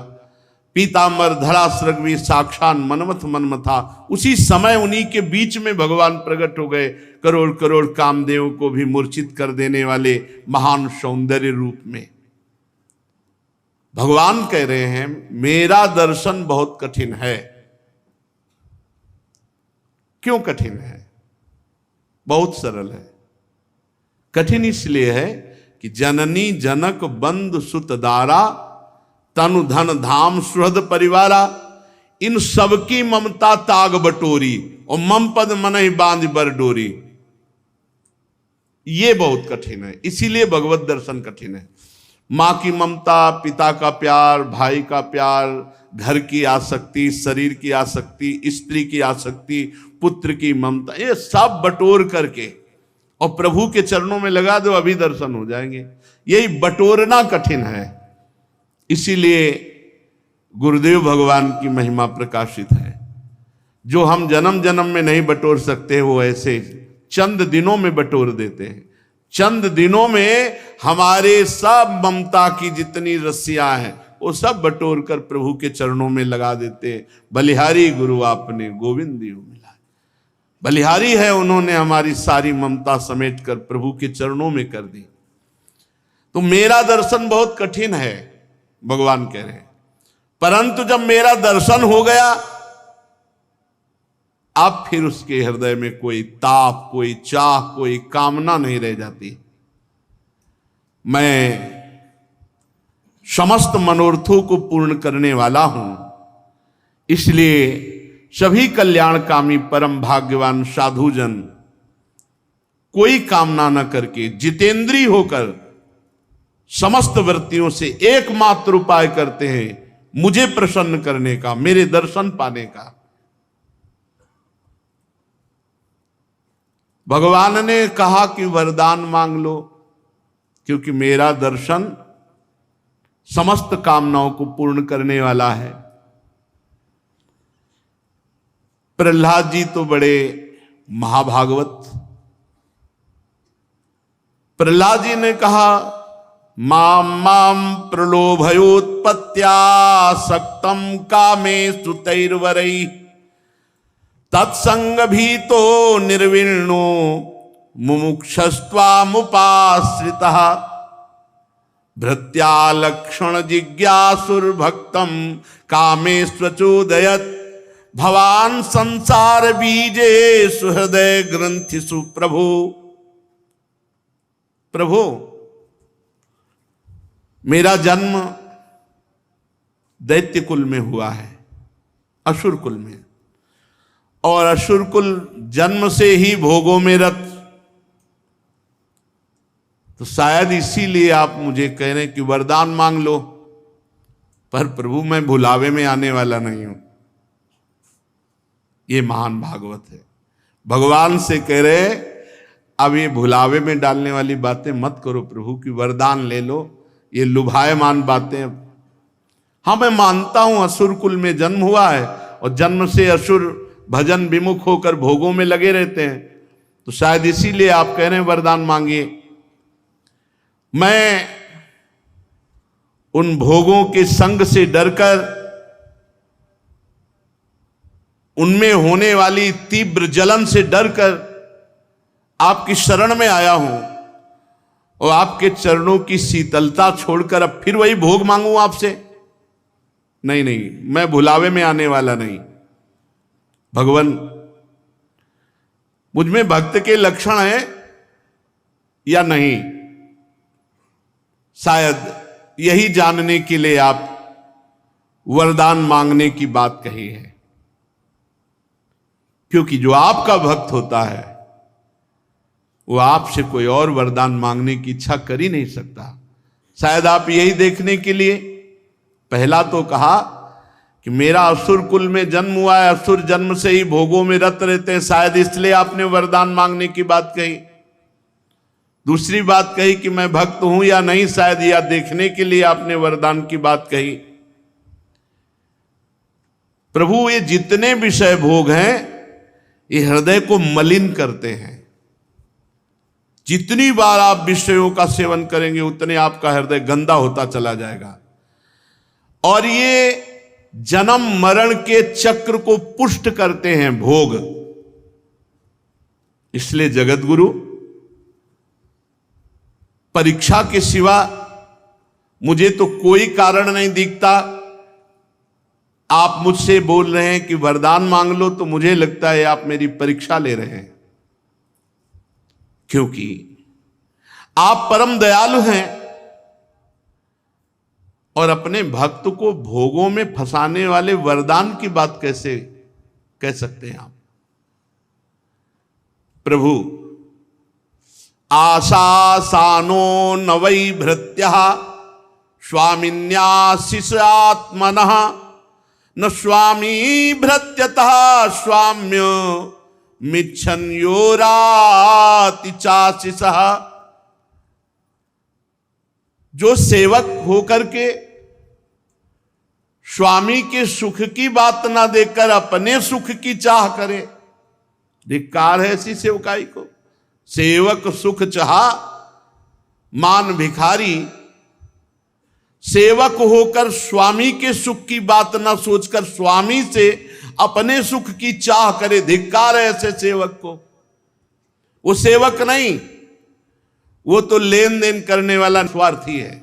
पीतांबर धरा सृगवी साक्षान मनमथ मनमथा। उसी समय उन्हीं के बीच में भगवान प्रकट हो गए, करोड़ करोड़ कामदेव को भी मूर्छित कर देने वाले महान सौंदर्य रूप में। भगवान कह रहे हैं मेरा दर्शन बहुत कठिन है। क्यों कठिन है? बहुत सरल है। कठिन इसलिए है कि जननी जनक बंधु सुत दारा, तनु धन धाम सुहृद परिवारा, इन सबकी ममता ताग बटोरी, और मम पद मन ही बांध बर डोरी। ये बहुत कठिन है, इसीलिए भगवत दर्शन कठिन है। मां की ममता, पिता का प्यार, भाई का प्यार, घर की आसक्ति, शरीर की आसक्ति, स्त्री की आसक्ति, पुत्र की ममता, ये सब बटोर करके और प्रभु के चरणों में लगा दो, अभी दर्शन हो जाएंगे। यही बटोरना कठिन है। इसीलिए गुरुदेव भगवान की महिमा प्रकाशित है। जो हम जन्म जन्म में नहीं बटोर सकते, वो ऐसे चंद दिनों में बटोर देते हैं। चंद दिनों में हमारे सब ममता की जितनी रस्सियां हैं वो सब बटोर कर प्रभु के चरणों में लगा देते हैं। बलिहारी गुरु आपने गोविंद दियो मिला। बलिहारी है, उन्होंने हमारी सारी ममता समेट कर प्रभु के चरणों में कर दी। तो मेरा दर्शन बहुत कठिन है, भगवान कह रहे हैं। परंतु जब मेरा दर्शन हो गया, अब फिर उसके हृदय में कोई ताप, कोई चाह, कोई कामना नहीं रह जाती। मैं समस्त मनोरथों को पूर्ण करने वाला हूं, इसलिए सभी कल्याणकामी परम भाग्यवान साधुजन कोई कामना न करके जितेंद्री होकर समस्त वृत्तियों से एकमात्र उपाय करते हैं मुझे प्रसन्न करने का, मेरे दर्शन पाने का। भगवान ने कहा कि वरदान मांग लो, क्योंकि मेरा दर्शन समस्त कामनाओं को पूर्ण करने वाला है। प्रहलाद जी तो बड़े महाभागवत। प्रहलाद जी ने कहा माम माम प्रलोभयोत्पत्त्या सक्तम कामे स्तुतैर्वरैः तत्संग भीतो निर्विण्णो मुमुक्षस्त्वामुपाश्रितः भृत्या लक्षण जिज्ञासुर्भक्तं कामेष्वचोदयत् भवान संसार बीजे सुहृदय ग्रंथिषु प्रभो। प्रभो, मेरा जन्म दैत्य कुल में हुआ है, असुर कुल में, और असुर कुल जन्म से ही भोगों में रत। तो शायद इसीलिए आप मुझे कह रहे हैं कि वरदान मांग लो। पर प्रभु, मैं भुलावे में आने वाला नहीं हूं। ये महान भागवत है। भगवान से कह रहे अब ये भुलावे में डालने वाली बातें मत करो प्रभु, कि वरदान ले लो, ये लुभायमान बातें। हाँ, मैं मानता हूं असुर कुल में जन्म हुआ है और जन्म से असुर भजन विमुख होकर भोगों में लगे रहते हैं, तो शायद इसीलिए आप कह रहे हैं वरदान मांगिए। मैं उन भोगों के संग से डरकर, उनमें होने वाली तीव्र जलन से डरकर आपकी शरण में आया हूं, और आपके चरणों की शीतलता छोड़कर अब फिर वही भोग मांगू आपसे? नहीं नहीं, मैं भुलावे में आने वाला नहीं। भगवान, मुझमें भक्त के लक्षण हैं या नहीं? शायद यही जानने के लिए आप वरदान मांगने की बात कही है, क्योंकि जो आपका भक्त होता है वो आपसे कोई और वरदान मांगने की इच्छा कर ही नहीं सकता। शायद आप यही देखने के लिए पहला तो कहा कि मेरा असुर कुल में जन्म हुआ है, असुर जन्म से ही भोगों में रत रहते हैं, शायद इसलिए आपने वरदान मांगने की बात कही। दूसरी बात कही कि मैं भक्त हूं या नहीं, शायद यह देखने के लिए आपने वरदान की बात कही। प्रभु ये जितने विषय भोग हैं ये हृदय को मलिन करते हैं। जितनी बार आप विषयों का सेवन करेंगे उतने आपका हृदय गंदा होता चला जाएगा, और ये जन्म मरण के चक्र को पुष्ट करते हैं भोग। इसलिए जगत गुरु, परीक्षा के सिवा मुझे तो कोई कारण नहीं दिखता। आप मुझसे बोल रहे हैं कि वरदान मांग लो, तो मुझे लगता है आप मेरी परीक्षा ले रहे हैं, क्योंकि आप परम दयालु हैं और अपने भक्त को भोगों में फंसाने वाले वरदान की बात कैसे कह सकते हैं आप। प्रभु, आशासानो न वै भृत्यः स्वामिन्याशिषात्मनः न स्वामी भृत्यतः स्वाम्य मिच्छन्योराति चाशिषः। जो सेवक होकर के स्वामी के सुख की बात ना देकर अपने सुख की चाह करे, धिक्कार है ऐसी सेवकाई को। सेवक सुख चाहा मान भिखारी, सेवक होकर स्वामी के सुख की बात ना सोचकर स्वामी से अपने सुख की चाह करे, धिक्कार है ऐसे सेवक को। वो सेवक नहीं, वो तो लेन देन करने वाला स्वार्थी है।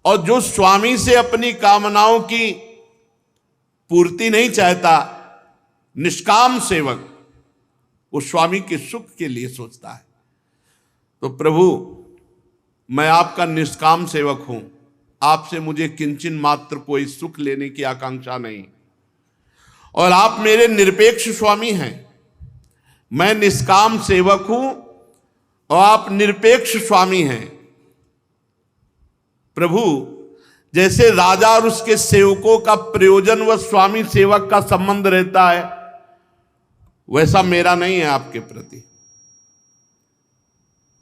और जो स्वामी से अपनी कामनाओं की पूर्ति नहीं चाहता, निष्काम सेवक, वो स्वामी के सुख के लिए सोचता है। तो प्रभु, मैं आपका निष्काम सेवक हूं, आपसे मुझे किंचन मात्र कोई सुख लेने की आकांक्षा नहीं, और आप मेरे निरपेक्ष स्वामी हैं। मैं निष्काम सेवक हूं और आप निरपेक्ष स्वामी हैं। प्रभु, जैसे राजा और उसके सेवकों का प्रयोजन व स्वामी सेवक का संबंध रहता है, वैसा मेरा नहीं है आपके प्रति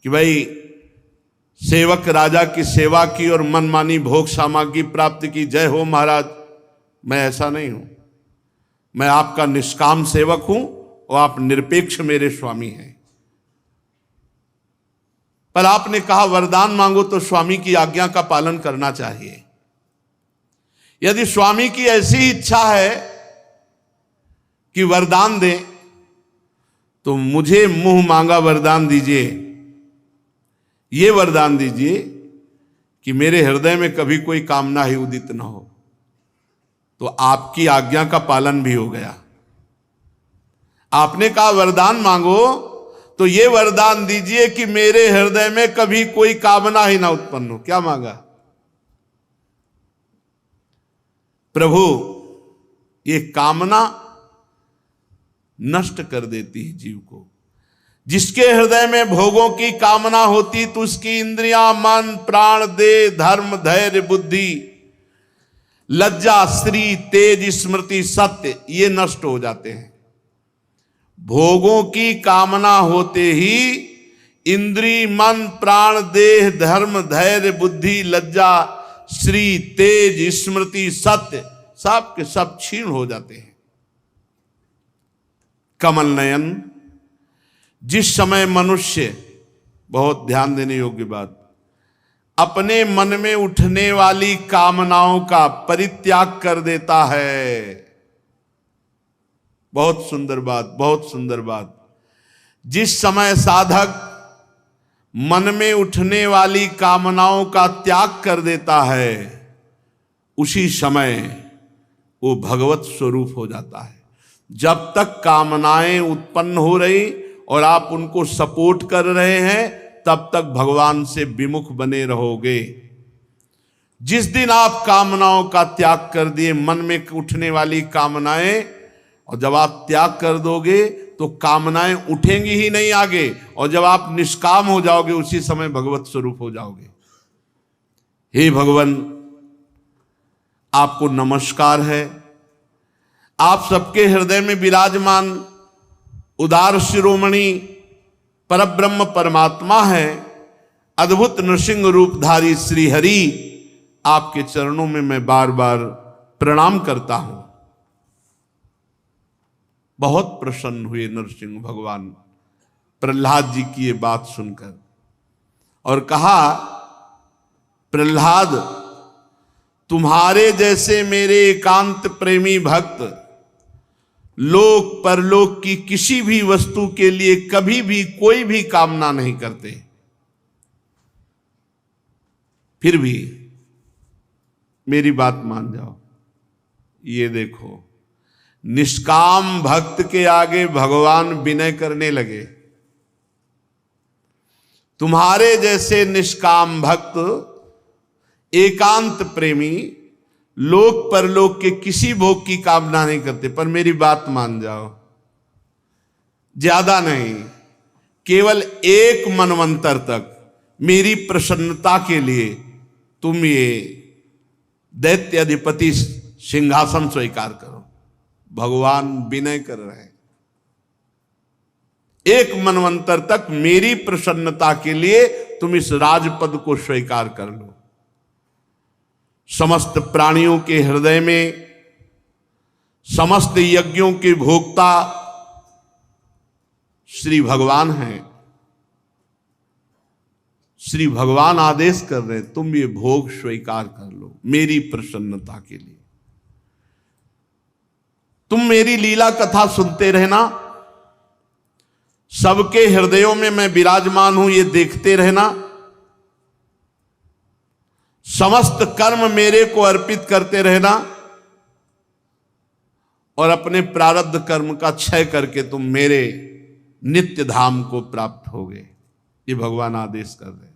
कि भाई सेवक राजा की सेवा की और मनमानी भोग सामग्री प्राप्त की, जय हो महाराज। मैं ऐसा नहीं हूं। मैं आपका निष्काम सेवक हूं और आप निरपेक्ष मेरे स्वामी हैं। पर आपने कहा वरदान मांगो तो स्वामी की आज्ञा का पालन करना चाहिए। यदि स्वामी की ऐसी इच्छा है कि वरदान दें, तो मुझे मुंह मांगा वरदान दीजिए। ये वरदान दीजिए कि मेरे हृदय में कभी कोई कामना ही उदित न हो, तो आपकी आज्ञा का पालन भी हो गया। आपने कहा वरदान मांगो, तो ये वरदान दीजिए कि मेरे हृदय में कभी कोई कामना ही ना उत्पन्न हो। क्या मांगा? प्रभु, ये कामना नष्ट कर देती है जीव को। जिसके हृदय में भोगों की कामना होती तो उसकी इंद्रियां, मन, प्राण, देह, धर्म, धैर्य, बुद्धि, लज्जा, श्री, तेज, स्मृति, सत्य, ये नष्ट हो जाते हैं। भोगों की कामना होते ही इंद्री, मन, प्राण, देह, धर्म, धैर्य, बुद्धि, लज्जा, श्री, तेज, स्मृति, सत्य, सब के सब क्षीण हो जाते हैं। कमल नयन, जिस समय मनुष्य, बहुत ध्यान देने योग्य बात, अपने मन में उठने वाली कामनाओं का परित्याग कर देता है, बहुत सुंदर बात, बहुत सुंदर बात। जिस समय साधक मन में उठने वाली कामनाओं का त्याग कर देता है, उसी समय वो भगवत स्वरूप हो जाता है। जब तक कामनाएं उत्पन्न हो रही और आप उनको सपोर्ट कर रहे हैं, तब तक भगवान से विमुख बने रहोगे। जिस दिन आप कामनाओं का त्याग कर दिए, मन में उठने वाली कामनाएं, और जब आप त्याग कर दोगे तो कामनाएं उठेंगी ही नहीं आगे, और जब आप निष्काम हो जाओगे उसी समय भगवत स्वरूप हो जाओगे। हे भगवान, आपको नमस्कार है। आप सबके हृदय में विराजमान उदार शिरोमणि परब्रह्म परमात्मा है, अद्भुत नृसिंह रूपधारी श्री हरि, आपके चरणों में मैं बार बार प्रणाम करता हूं। बहुत प्रसन्न हुए नरसिंह भगवान प्रहलाद जी की ये बात सुनकर, और कहा, प्रहलाद, तुम्हारे जैसे मेरे एकांत प्रेमी भक्त लोक परलोक की किसी भी वस्तु के लिए कभी भी कोई भी कामना नहीं करते, फिर भी मेरी बात मान जाओ। ये देखो, निष्काम भक्त के आगे भगवान विनय करने लगे। तुम्हारे जैसे निष्काम भक्त एकांत प्रेमी लोक परलोक के किसी भोग की कामना नहीं करते, पर मेरी बात मान जाओ, ज्यादा नहीं, केवल एक मनवंतर तक मेरी प्रसन्नता के लिए तुम ये दैत्य अधिपति सिंहासन स्वीकार करो। भगवान विनय कर रहे हैं, एक मनवंतर तक मेरी प्रसन्नता के लिए तुम इस राजपद को स्वीकार कर लो। समस्त प्राणियों के हृदय में समस्त यज्ञों के भोक्ता श्री भगवान हैं। श्री भगवान आदेश कर रहे हैं, तुम ये भोग स्वीकार कर लो मेरी प्रसन्नता के लिए। तुम मेरी लीला कथा सुनते रहना, सबके हृदयों में मैं विराजमान हूं ये देखते रहना, समस्त कर्म मेरे को अर्पित करते रहना, और अपने प्रारब्ध कर्म का क्षय करके तुम मेरे नित्य धाम को प्राप्त होगे। ये भगवान आदेश कर रहे हैं।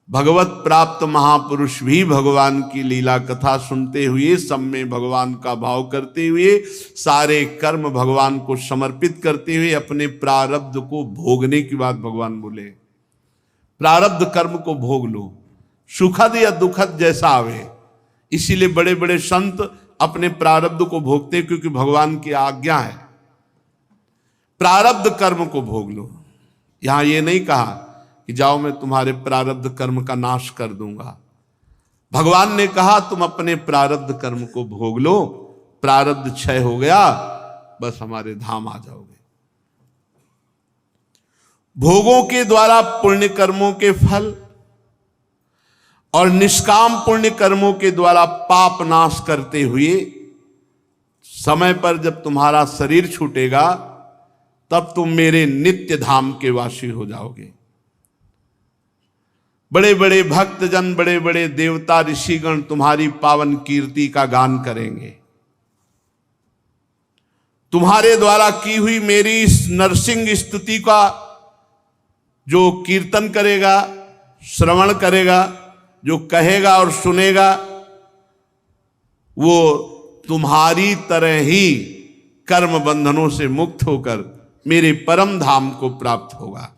भगवत प्राप्त महापुरुष भी भगवान की लीला कथा सुनते हुए, सब में भगवान का भाव करते हुए, सारे कर्म भगवान को समर्पित करते हुए अपने प्रारब्ध को भोगने की बात भगवान बोले। प्रारब्ध कर्म को भोग लो, सुखद या दुखद जैसा आवे। इसीलिए बड़े बड़े संत अपने प्रारब्ध को भोगते, क्योंकि भगवान की आज्ञा है प्रारब्ध कर्म को भोग लो। यहां ये नहीं कहा कि जाओ मैं तुम्हारे प्रारब्ध कर्म का नाश कर दूंगा। भगवान ने कहा तुम अपने प्रारब्ध कर्म को भोग लो, प्रारब्ध क्षय हो गया, बस हमारे धाम आ जाओगे। भोगों के द्वारा पुण्य कर्मों के फल और निष्काम पुण्य कर्मों के द्वारा पाप नाश करते हुए समय पर जब तुम्हारा शरीर छूटेगा तब तुम मेरे नित्य धाम के वासी हो जाओगे। बड़े बड़े भक्तजन, बड़े बड़े देवता ऋषिगण तुम्हारी पावन कीर्ति का गान करेंगे। तुम्हारे द्वारा की हुई मेरी इस नरसिंह स्तुति का जो कीर्तन करेगा, श्रवण करेगा, जो कहेगा और सुनेगा, वो तुम्हारी तरह ही कर्म बंधनों से मुक्त होकर मेरे परम धाम को प्राप्त होगा।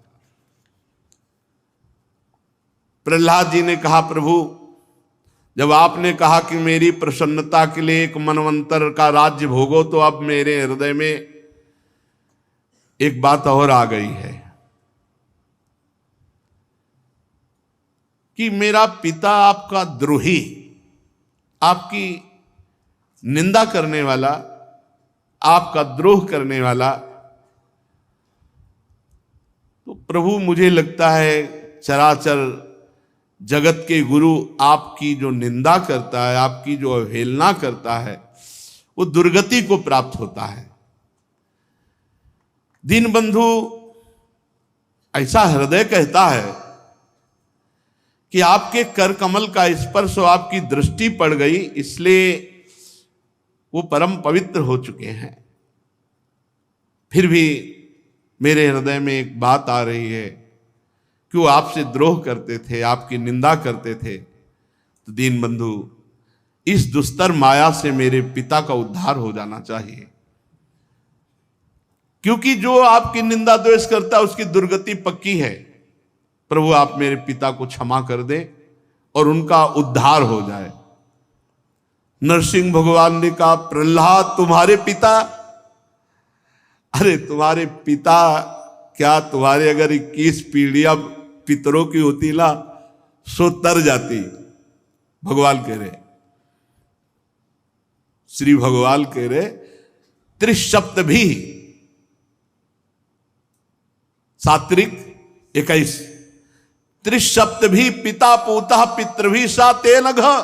प्रहलाद जी ने कहा, प्रभु जब आपने कहा कि मेरी प्रसन्नता के लिए एक मनवंतर का राज्य भोगो, तो अब मेरे हृदय में एक बात और आ गई है कि मेरा पिता आपका द्रोही, आपकी निंदा करने वाला, आपका द्रोह करने वाला, तो प्रभु मुझे लगता है चराचर जगत के गुरु आपकी जो निंदा करता है, आपकी जो अवहेलना करता है, वो दुर्गति को प्राप्त होता है। दीनबंधु ऐसा हृदय कहता है कि आपके कर कमल का स्पर्श, आपकी दृष्टि पड़ गई, इसलिए वो परम पवित्र हो चुके हैं। फिर भी मेरे हृदय में एक बात आ रही है कि वो आपसे द्रोह करते थे, आपकी निंदा करते थे, तो दीन बंधु इस दुस्तर माया से मेरे पिता का उद्धार हो जाना चाहिए, क्योंकि जो आपकी निंदा द्वेष करता है उसकी दुर्गति पक्की है। प्रभु आप मेरे पिता को क्षमा कर दे और उनका उद्धार हो जाए। नरसिंह भगवान ने कहा, प्रहलाद तुम्हारे पिता, अरे तुम्हारे पिता क्या, तुम्हारे अगर 21 पीढ़ियां पितरों की होती ना सो तर जाती। भगवान कह रहे, श्री भगवान कह रहे, त्रिशप्त भी सात्रिक 21, त्रिशप्त भी पिता पूता पितृभी सा तेन घ।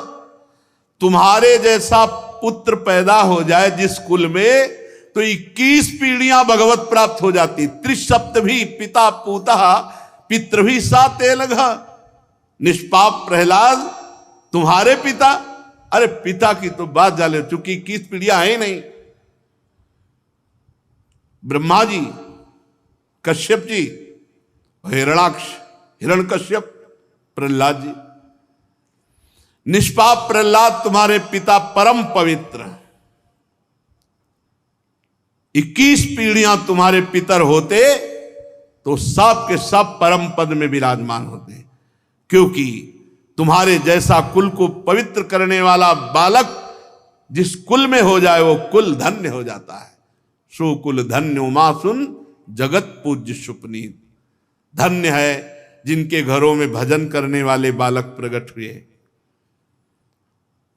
तुम्हारे जैसा पुत्र पैदा हो जाए जिस कुल में, तो 21 पीढ़ियां भगवत प्राप्त हो जाती। त्रिशप्त भी पिता पूता पितृभी सा तेन घ। निष्पाप प्रहलाद तुम्हारे पिता, अरे पिता की तो बात जाले, चूंकि 21 पीढ़ियां है नहीं। ब्रह्मा जी, कश्यप जी, हिरणाक्ष हिरण्यकश्यप, प्रहलाद जी। निष्पाप प्रहलाद तुम्हारे पिता परम पवित्र, 21 पीढ़ियां तुम्हारे पितर होते तो सब के सब परम पद में विराजमान होते, क्योंकि तुम्हारे जैसा कुल को पवित्र करने वाला बालक जिस कुल में हो जाए वो कुल धन्य हो जाता है। सो कुल धन्य उमा सुन जगत पूज्य सुपनीत। धन्य है जिनके घरों में भजन करने वाले बालक प्रकट हुए।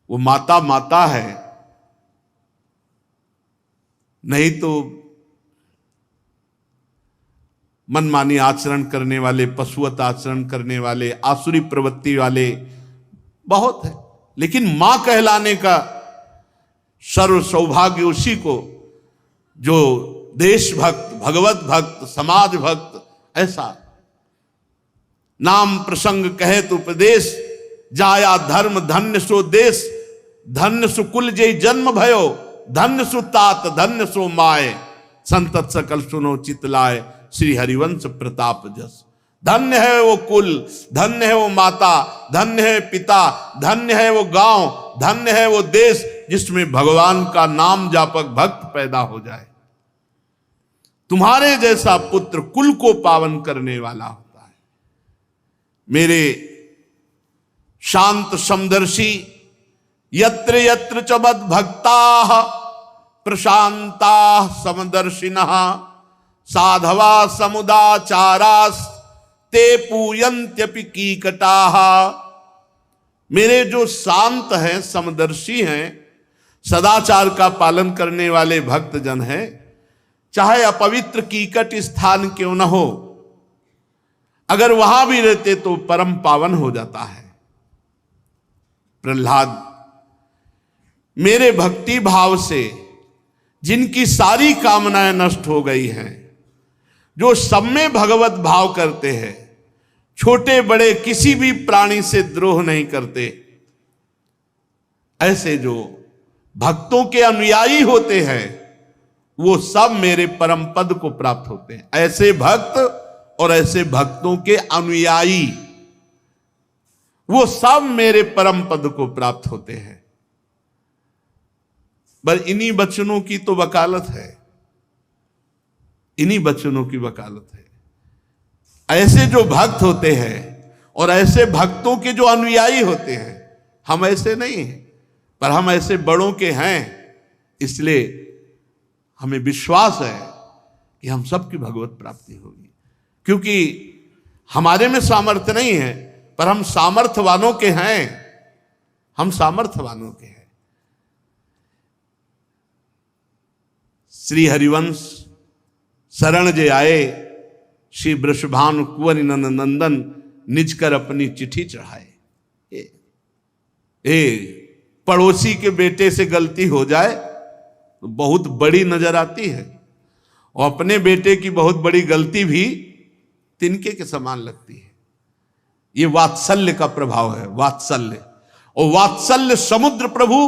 वो माता माता है, नहीं तो मनमानी आचरण करने वाले, पशुवत आचरण करने वाले, आसुरी प्रवृत्ति वाले बहुत है। लेकिन मां कहलाने का सर्व सौभाग्य उसी को जो देशभक्त, भगवत भक्त, समाज भक्त, ऐसा नाम प्रसंग कहे तो उपदेश, जाया धर्म धन्य सो देश, धन्य सु कुल जय जन्म भयो, धन्य सु तात धन्य सो माय, संतत सकल सुनो चितलाय, श्री हरिवंश प्रताप जस। धन्य है वो कुल, धन्य है वो माता, धन्य है पिता, धन्य है वो गांव, धन्य है वो देश जिसमें भगवान का नाम जापक भक्त पैदा हो जाए। तुम्हारे जैसा पुत्र कुल को पावन करने वाला होता है। मेरे शांत समदर्शी यत्र यत्र च मद भक्ता प्रशांता समदर्शिनः साधवा समुदाचारास ते पूयन्त्यपि कीकटाः। मेरे जो शांत हैं, समदर्शी हैं, सदाचार का पालन करने वाले भक्तजन हैं, चाहे अपवित्र कीकट स्थान क्यों न हो, अगर वहां भी रहते तो परम पावन हो जाता है। प्रहलाद मेरे भक्ति भाव से जिनकी सारी कामनाएं नष्ट हो गई हैं, जो सब में भगवत भाव करते हैं, छोटे बड़े किसी भी प्राणी से द्रोह नहीं करते, ऐसे जो भक्तों के अनुयायी होते हैं वो सब मेरे परम पद को प्राप्त होते हैं। ऐसे भक्त और ऐसे भक्तों के अनुयायी वो सब मेरे परम पद को प्राप्त होते हैं। बस इन्हीं वचनों की तो वकालत है, इन्हीं वचनों की वकालत है। ऐसे जो भक्त होते हैं और ऐसे भक्तों के जो अनुयायी होते हैं, हम ऐसे नहीं हैं, पर हम ऐसे बड़ों के हैं, इसलिए हमें विश्वास है कि हम सबकी भगवत प्राप्ति होगी। क्योंकि हमारे में सामर्थ्य नहीं है, पर हम सामर्थ्यवानों के हैं, हम सामर्थ्यवानों के हैं। श्री हरिवंश शरण जे आए, श्री वृषभानु कुंवर नंदन निज कर अपनी चिट्ठी चढ़ाए। पड़ोसी के बेटे से गलती हो जाए तो बहुत बड़ी नजर आती है, और अपने बेटे की बहुत बड़ी गलती भी तिनके के समान लगती है। ये वात्सल्य का प्रभाव है, वात्सल्य। और वात्सल्य समुद्र प्रभु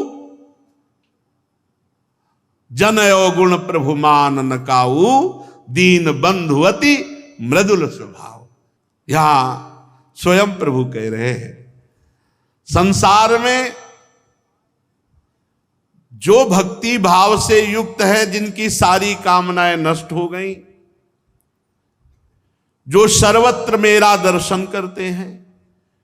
जन गुण प्रभु मान न काऊ, दीन बंधुवती मृदुल स्वभाव। यहां स्वयं प्रभु कह रहे हैं, संसार में जो भक्ति भाव से युक्त है, जिनकी सारी कामनाएं नष्ट हो गई, जो सर्वत्र मेरा दर्शन करते हैं,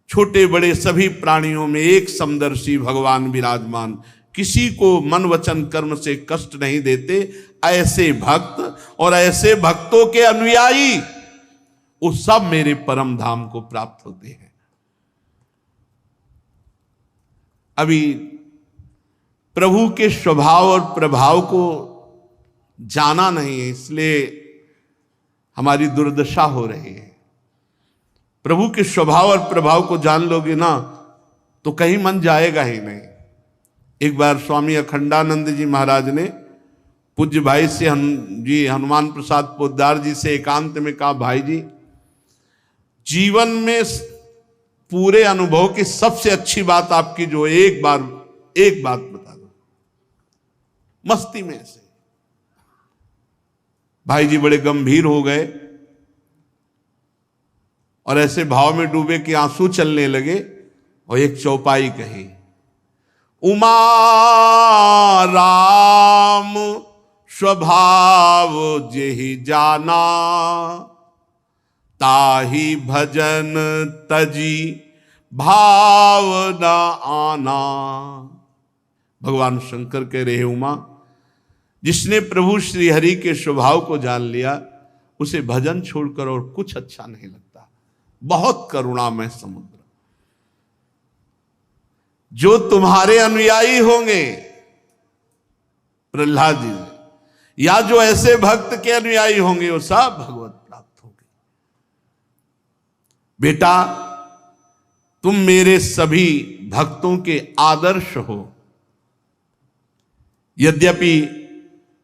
छोटे बड़े सभी प्राणियों में एक समदर्शी भगवान विराजमान, किसी को मन वचन कर्म से कष्ट नहीं देते, ऐसे भक्त और ऐसे भक्तों के अनुयायी वो सब मेरे परम धाम को प्राप्त होते हैं। अभी प्रभु के स्वभाव और प्रभाव को जाना नहीं है, इसलिए हमारी दुर्दशा हो रही है। प्रभु के स्वभाव और प्रभाव को जान लोगे ना तो कहीं मन जाएगा ही नहीं। एक बार स्वामी अखंडानंद जी महाराज ने पूज्य भाई से हनुमान प्रसाद पोद्दार जी से एकांत में कहा, भाई जी, जीवन में पूरे अनुभव की सबसे अच्छी बात आपकी जो एक बात बता दो, मस्ती में से। भाई जी बड़े गंभीर हो गए और ऐसे भाव में डूबे कि आंसू चलने लगे और एक चौपाई कही, उमा राम स्वभाव जेहि जाना, ताहि भजन तजी भाव न आना। भगवान शंकर कह रहे, उमा, जिसने प्रभु श्री हरि के स्वभाव को जान लिया, उसे भजन छोड़कर और कुछ अच्छा नहीं लगता। बहुत करुणामय समुद्र। जो तुम्हारे अनुयायी होंगे प्रहलाद जी, या जो ऐसे भक्त के अनुयायी होंगे, वो सब भगवत प्राप्त होंगे। बेटा, तुम मेरे सभी भक्तों के आदर्श हो। यद्यपि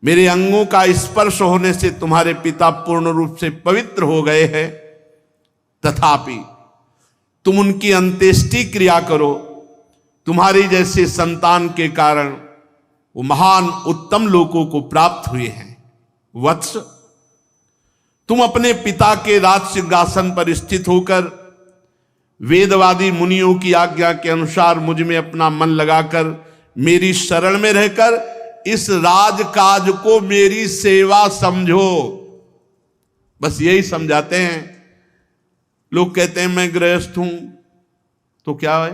मेरे अंगों का स्पर्श होने से तुम्हारे पिता पूर्ण रूप से पवित्र हो गए हैं, तथापि तुम उनकी अंत्येष्टि क्रिया करो। तुम्हारी जैसे संतान के कारण वो महान उत्तम लोकों को प्राप्त हुए हैं। वत्स, तुम अपने पिता के राज सिंहासन पर स्थित होकर वेदवादी मुनियों की आज्ञा के अनुसार मुझ में अपना मन लगाकर मेरी शरण में रहकर इस राजकाज को मेरी सेवा समझो। बस यही समझाते हैं। लोग कहते हैं मैं गृहस्थ हूं, तो क्या है?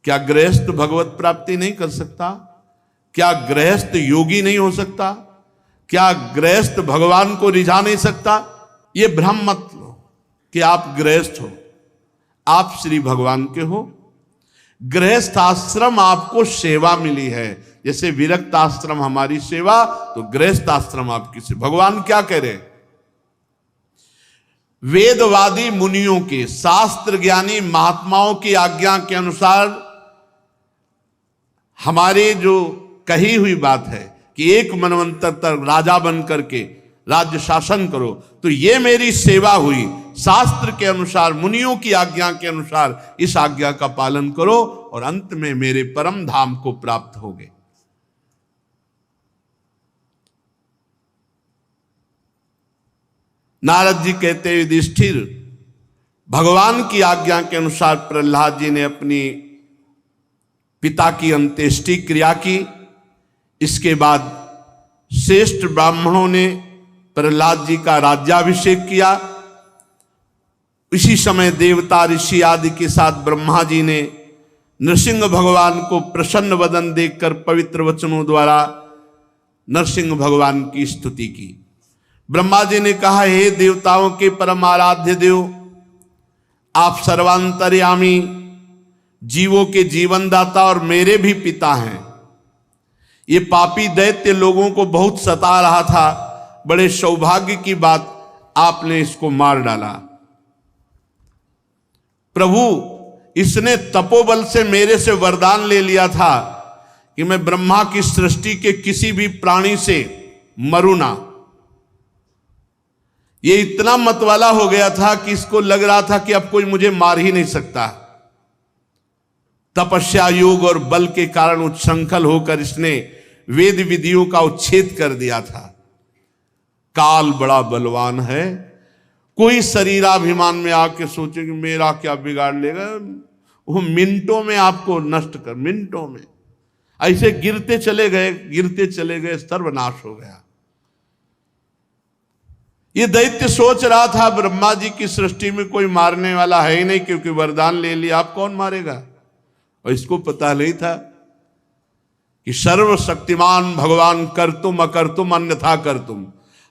क्या गृहस्थ भगवत प्राप्ति नहीं कर सकता? क्या गृहस्थ योगी नहीं हो सकता? क्या गृहस्थ भगवान को रिझा नहीं सकता? ये भ्रम मत लो कि आप गृहस्थ हो, आप श्री भगवान के हो। गृहस्थ आश्रम आपको सेवा मिली है, जैसे विरक्त आश्रम हमारी सेवा, तो गृहस्थ आश्रम आपकी सेवा। भगवान क्या कह रहे? वेदवादी मुनियों के, शास्त्र ज्ञानी महात्माओं की आज्ञा के अनुसार हमारे जो कही हुई बात है कि एक मनवंतर तक राजा बन करके राज्य शासन करो, तो ये मेरी सेवा हुई। शास्त्र के अनुसार, मुनियों की आज्ञा के अनुसार इस आज्ञा का पालन करो और अंत में मेरे परम धाम को प्राप्त होगे। नारद जी कहते हैं, युधिष्ठिर, भगवान की आज्ञा के अनुसार प्रहलाद जी ने अपनी पिता की अंत्येष्टि क्रिया की। इसके बाद श्रेष्ठ ब्राह्मणों ने प्रहलाद जी का राज्याभिषेक किया। इसी समय देवता, ऋषि आदि के साथ ब्रह्मा जी ने नरसिंह भगवान को प्रसन्न वदन देखकर पवित्र वचनों द्वारा नरसिंह भगवान की स्तुति की। ब्रह्मा जी ने कहा, हे देवताओं के परम आराध्य देव, आप सर्वांतर्यामी, जीवों के जीवनदाता और मेरे भी पिता हैं। ये पापी दैत्य लोगों को बहुत सता रहा था। बड़े सौभाग्य की बात, आपने इसको मार डाला। प्रभु, इसने तपोबल से मेरे से वरदान ले लिया था कि मैं ब्रह्मा की सृष्टि के किसी भी प्राणी से मरू ना। ये इतना मतवाला हो गया था कि इसको लग रहा था कि अब कोई मुझे मार ही नहीं सकता। तपस्या, योग और बल के कारण उच्छृंखल होकर इसने वेद विधियों का उच्छेद कर दिया था। काल बड़ा बलवान है, कोई शरीराभिमान में आके सोचे कि मेरा क्या बिगाड़ लेगा, वो मिनटों में आपको नष्ट कर, मिनटों में ऐसे गिरते चले गए, सर्वनाश हो गया। ये दैत्य सोच रहा था ब्रह्मा जी की सृष्टि में कोई मारने वाला है ही नहीं, क्योंकि वरदान ले लिया, आप कौन मारेगा। और इसको पता नहीं था कि सर्वशक्तिमान भगवान कर्तुम अकर्तुम अन्यथा कर्तुम,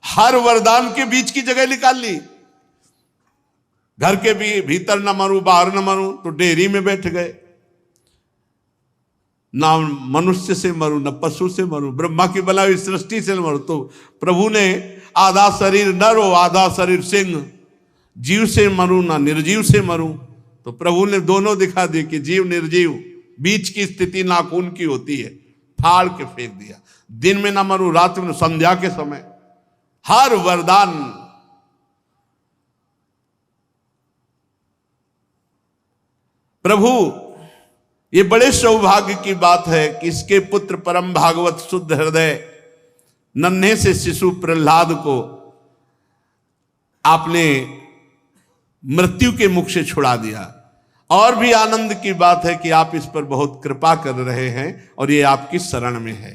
हर वरदान के बीच की जगह निकाल ली। घर के भी भीतर न मरूं, बाहर न मरूं, तो डेयरी में बैठ गए। ना मनुष्य से मरूं, न पशु से मरूं, ब्रह्मा की बनाई सृष्टि से मरूं। तो प्रभु ने आधा शरीर नर हो, आधा शरीर सिंह, जीव से मरूं ना निर्जीव से मरूं। तो प्रभु ने दोनों दिखा दिए कि जीव निर्जीव बीच की स्थिति नाखून की होती है, फाड़ के फेंक दिया। दिन में ना मरूं, रात में, संध्या के समय, हर वरदान। प्रभु, ये बड़े सौभाग्य की बात है कि इसके पुत्र परम भागवत शुद्ध हृदय नन्हे से शिशु प्रहलाद को आपने मृत्यु के मुख से छुड़ा दिया। और भी आनंद की बात है कि आप इस पर बहुत कृपा कर रहे हैं और ये आपकी शरण में है।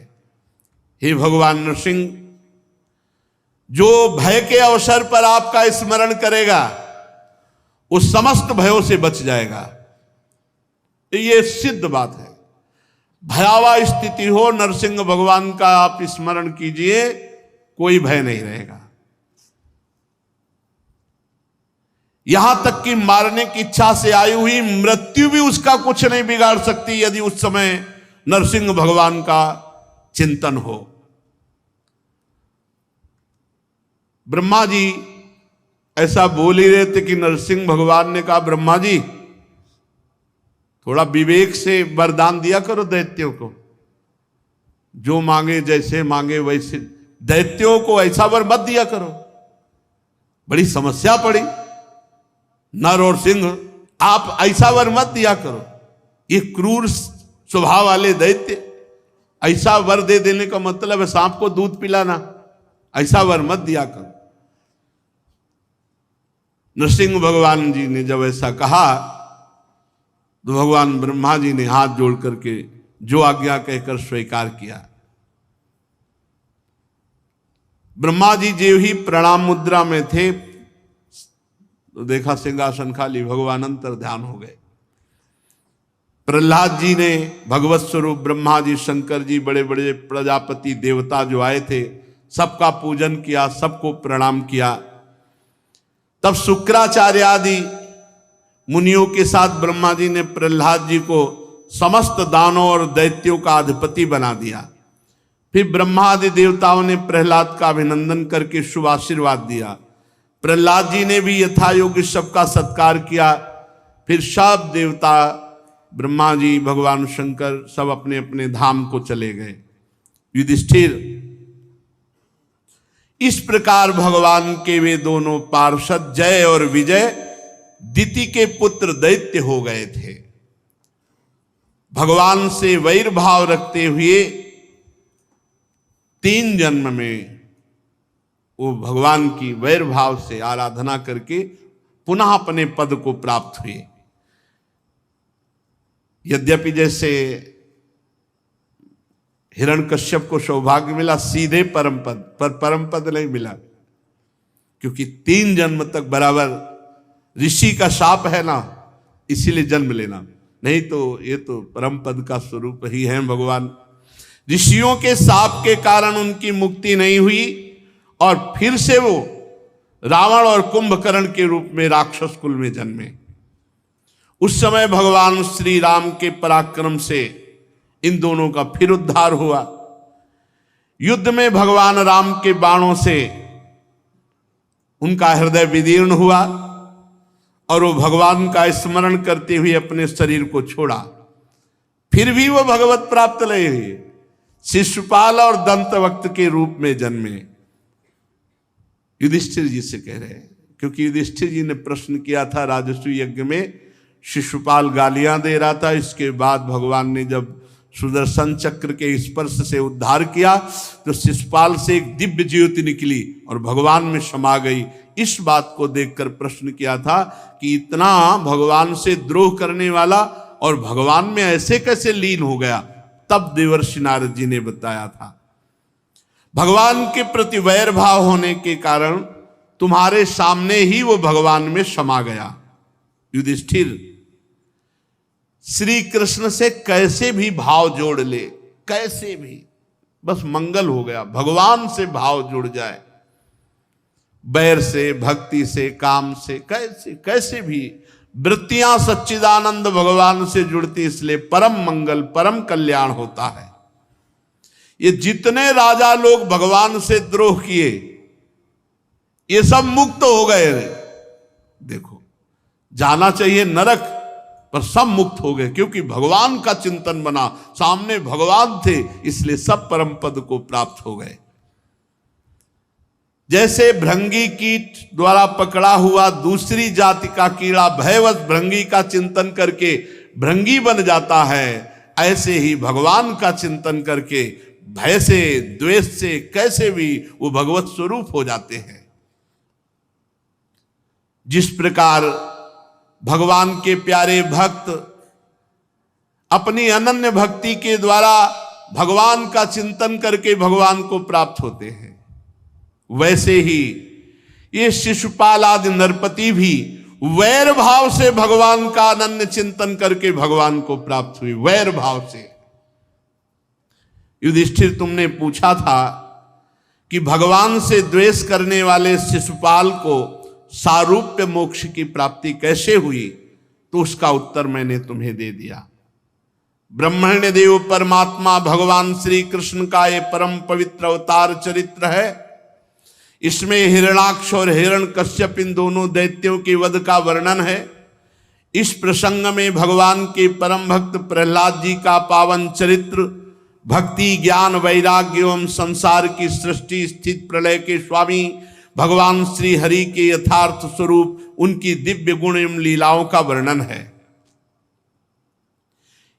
हे भगवान नृसिंह, जो भय के अवसर पर आपका स्मरण करेगा वो समस्त भयों से बच जाएगा। ये सिद्ध बात है। भयावह स्थिति हो, नरसिंह भगवान का आप स्मरण कीजिए, कोई भय नहीं रहेगा। यहां तक कि मारने की इच्छा से आई हुई मृत्यु भी उसका कुछ नहीं बिगाड़ सकती, यदि उस समय नरसिंह भगवान का चिंतन हो। ब्रह्मा जी ऐसा बोल ही रहे थे कि नरसिंह भगवान ने कहा, ब्रह्मा जी थोड़ा विवेक से वरदान दिया करो दैत्यों को, जो मांगे जैसे मांगे वैसे। दैत्यों को ऐसा वर मत दिया करो, बड़ी समस्या पड़ी। नर और सिंह, आप ऐसा वर मत दिया करो। ये क्रूर स्वभाव वाले दैत्य, ऐसा वर दे देने का मतलब है सांप को दूध पिलाना। ऐसा वर मत दिया करो। नरसिंह भगवान जी ने जब ऐसा कहा तो भगवान ब्रह्मा जी ने हाथ जोड़ करके जो आज्ञा कहकर स्वीकार किया। ब्रह्मा जी जो ही प्रणाम मुद्रा में थे तो देखा सिंहासन खाली, भगवान अंतर ध्यान हो गए। प्रहलाद जी ने भगवत स्वरूप ब्रह्मा जी, शंकर जी, बड़े बड़े प्रजापति देवता जो आए थे, सबका पूजन किया, सबको प्रणाम किया। तब शुक्राचार्य आदि मुनियों के साथ ब्रह्मा जी ने प्रहलाद जी को समस्त दानों और दैत्यों का अधिपति बना दिया। फिर ब्रह्मा आदि देवताओं ने प्रहलाद का अभिनंदन करके शुभ आशीर्वाद दिया। प्रहलाद जी ने भी यथा योग्य सबका सत्कार किया। फिर सब देवता, ब्रह्मा जी, भगवान शंकर सब अपने अपने धाम को चले गए। युधिष्ठिर, इस प्रकार भगवान के वे दोनों पार्षद जय और विजय दिति के पुत्र दैत्य हो गए थे। भगवान से वैर भाव रखते हुए 3 जन्म में वो भगवान की वैर भाव से आराधना करके पुनः अपने पद को प्राप्त हुए। यद्यपि जैसे हिरण्यकश्यप को सौभाग्य मिला सीधे परम पद, पर परम पद नहीं मिला, क्योंकि 3 जन्म तक बराबर ऋषि का शाप है ना, इसीलिए जन्म लेना। नहीं तो ये तो परम पद का स्वरूप ही है भगवान। ऋषियों के शाप के कारण उनकी मुक्ति नहीं हुई और फिर से वो रावण और कुंभकर्ण के रूप में राक्षस कुल में जन्मे। उस समय भगवान श्री राम के पराक्रम से इन दोनों का फिर उद्धार हुआ। युद्ध में भगवान राम के बाणों से उनका हृदय विदीर्ण हुआ और वो भगवान का स्मरण करते हुए अपने शरीर को छोड़ा। फिर भी वो भगवत प्राप्त नहीं हुए, शिशुपाल और दंतवक्त के रूप में जन्मे। युधिष्ठिर जी से कह रहे हैं, क्योंकि युधिष्ठिर जी ने प्रश्न किया था राजसूय यज्ञ में, शिशुपाल गालियां दे रहा था। इसके बाद भगवान ने जब सुदर्शन चक्र के स्पर्श से उद्धार किया तो शिशुपाल से एक दिव्य ज्योति निकली और भगवान में समा गई। इस बात को देखकर प्रश्न किया था कि इतना भगवान से द्रोह करने वाला और भगवान में ऐसे कैसे लीन हो गया। तब देवर्षि नारद जी ने बताया था, भगवान के प्रति वैर भाव होने के कारण तुम्हारे सामने ही वो भगवान में समा गया। युधिष्ठिर, श्री कृष्ण से कैसे भी भाव जोड़ ले, कैसे भी, बस मंगल हो गया। भगवान से भाव जुड़ जाए, बैर से, भक्ति से, काम से, कैसे कैसे भी वृत्तियां सच्चिदानंद भगवान से जुड़ती, इसलिए परम मंगल परम कल्याण होता है। ये जितने राजा लोग भगवान से द्रोह किए ये सब मुक्त हो गए। देखो, जाना चाहिए नरक पर सब मुक्त हो गए, क्योंकि भगवान का चिंतन बना, सामने भगवान थे, इसलिए सब परम पद को प्राप्त हो गए। जैसे भृंगी कीट द्वारा पकड़ा हुआ दूसरी जाति का कीड़ा भयवश भृंगी का चिंतन करके भृंगी बन जाता है, ऐसे ही भगवान का चिंतन करके भय से, द्वेष से, कैसे भी वो भगवत स्वरूप हो जाते हैं। जिस प्रकार भगवान के प्यारे भक्त अपनी अनन्य भक्ति के द्वारा भगवान का चिंतन करके भगवान को प्राप्त होते हैं, वैसे ही ये शिशुपाल आदि नरपति भी वैर भाव से भगवान का अनन्य चिंतन करके भगवान को प्राप्त हुई, वैर भाव से। युधिष्ठिर, तुमने पूछा था कि भगवान से द्वेष करने वाले शिशुपाल को सारूप्य मोक्ष की प्राप्ति कैसे हुई, तो उसका उत्तर मैंने तुम्हें दे दिया। ब्रह्मण्य देव परमात्मा भगवान श्री कृष्ण का ये परम पवित्र अवतार चरित्र है। इसमें हिरणाक्ष और हिरण्यकश्यप इन दोनों दैत्यों के वध का वर्णन है। इस प्रसंग में भगवान के परम भक्त प्रहलाद जी का पावन चरित्र, भक्ति, ज्ञान, वैराग्य एवं संसार की सृष्टि स्थिति प्रलय के स्वामी भगवान श्री हरि के यथार्थ स्वरूप, उनकी दिव्य गुण एवं लीलाओं का वर्णन है।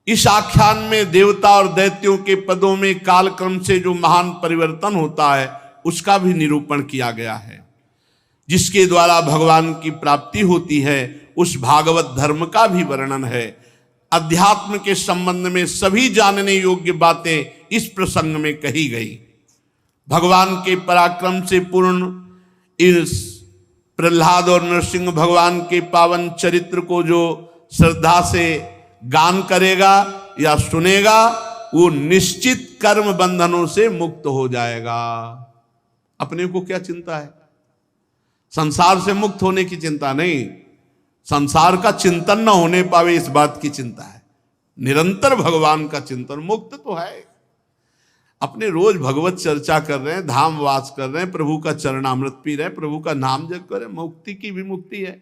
इस आख्यान में देवता और दैत्यों के पदों में कालक्रम से जो महान परिवर्तन होता है उसका भी निरूपण किया गया है। जिसके द्वारा भगवान की प्राप्ति होती है उस भागवत धर्म का भी वर्णन है। अध्यात्म के संबंध में सभी जानने योग्य बातें इस प्रसंग में कही गई। भगवान के पराक्रम से पूर्ण इस प्रहलाद और नरसिंह भगवान के पावन चरित्र को जो श्रद्धा से गान करेगा या सुनेगा, वो निश्चित कर्म बंधनों से मुक्त हो जाएगा। अपने को क्या चिंता है? संसार से मुक्त होने की चिंता नहीं, संसार का चिंतन न होने पावे इस बात की चिंता है। निरंतर भगवान का चिंतन, मुक्त तो है। अपने रोज भगवत चर्चा कर रहे हैं, धाम वास कर रहे हैं, प्रभु का चरणामृत पी रहे हैं, प्रभु का नाम जप कर रहे हैं, मुक्ति की भी मुक्ति है।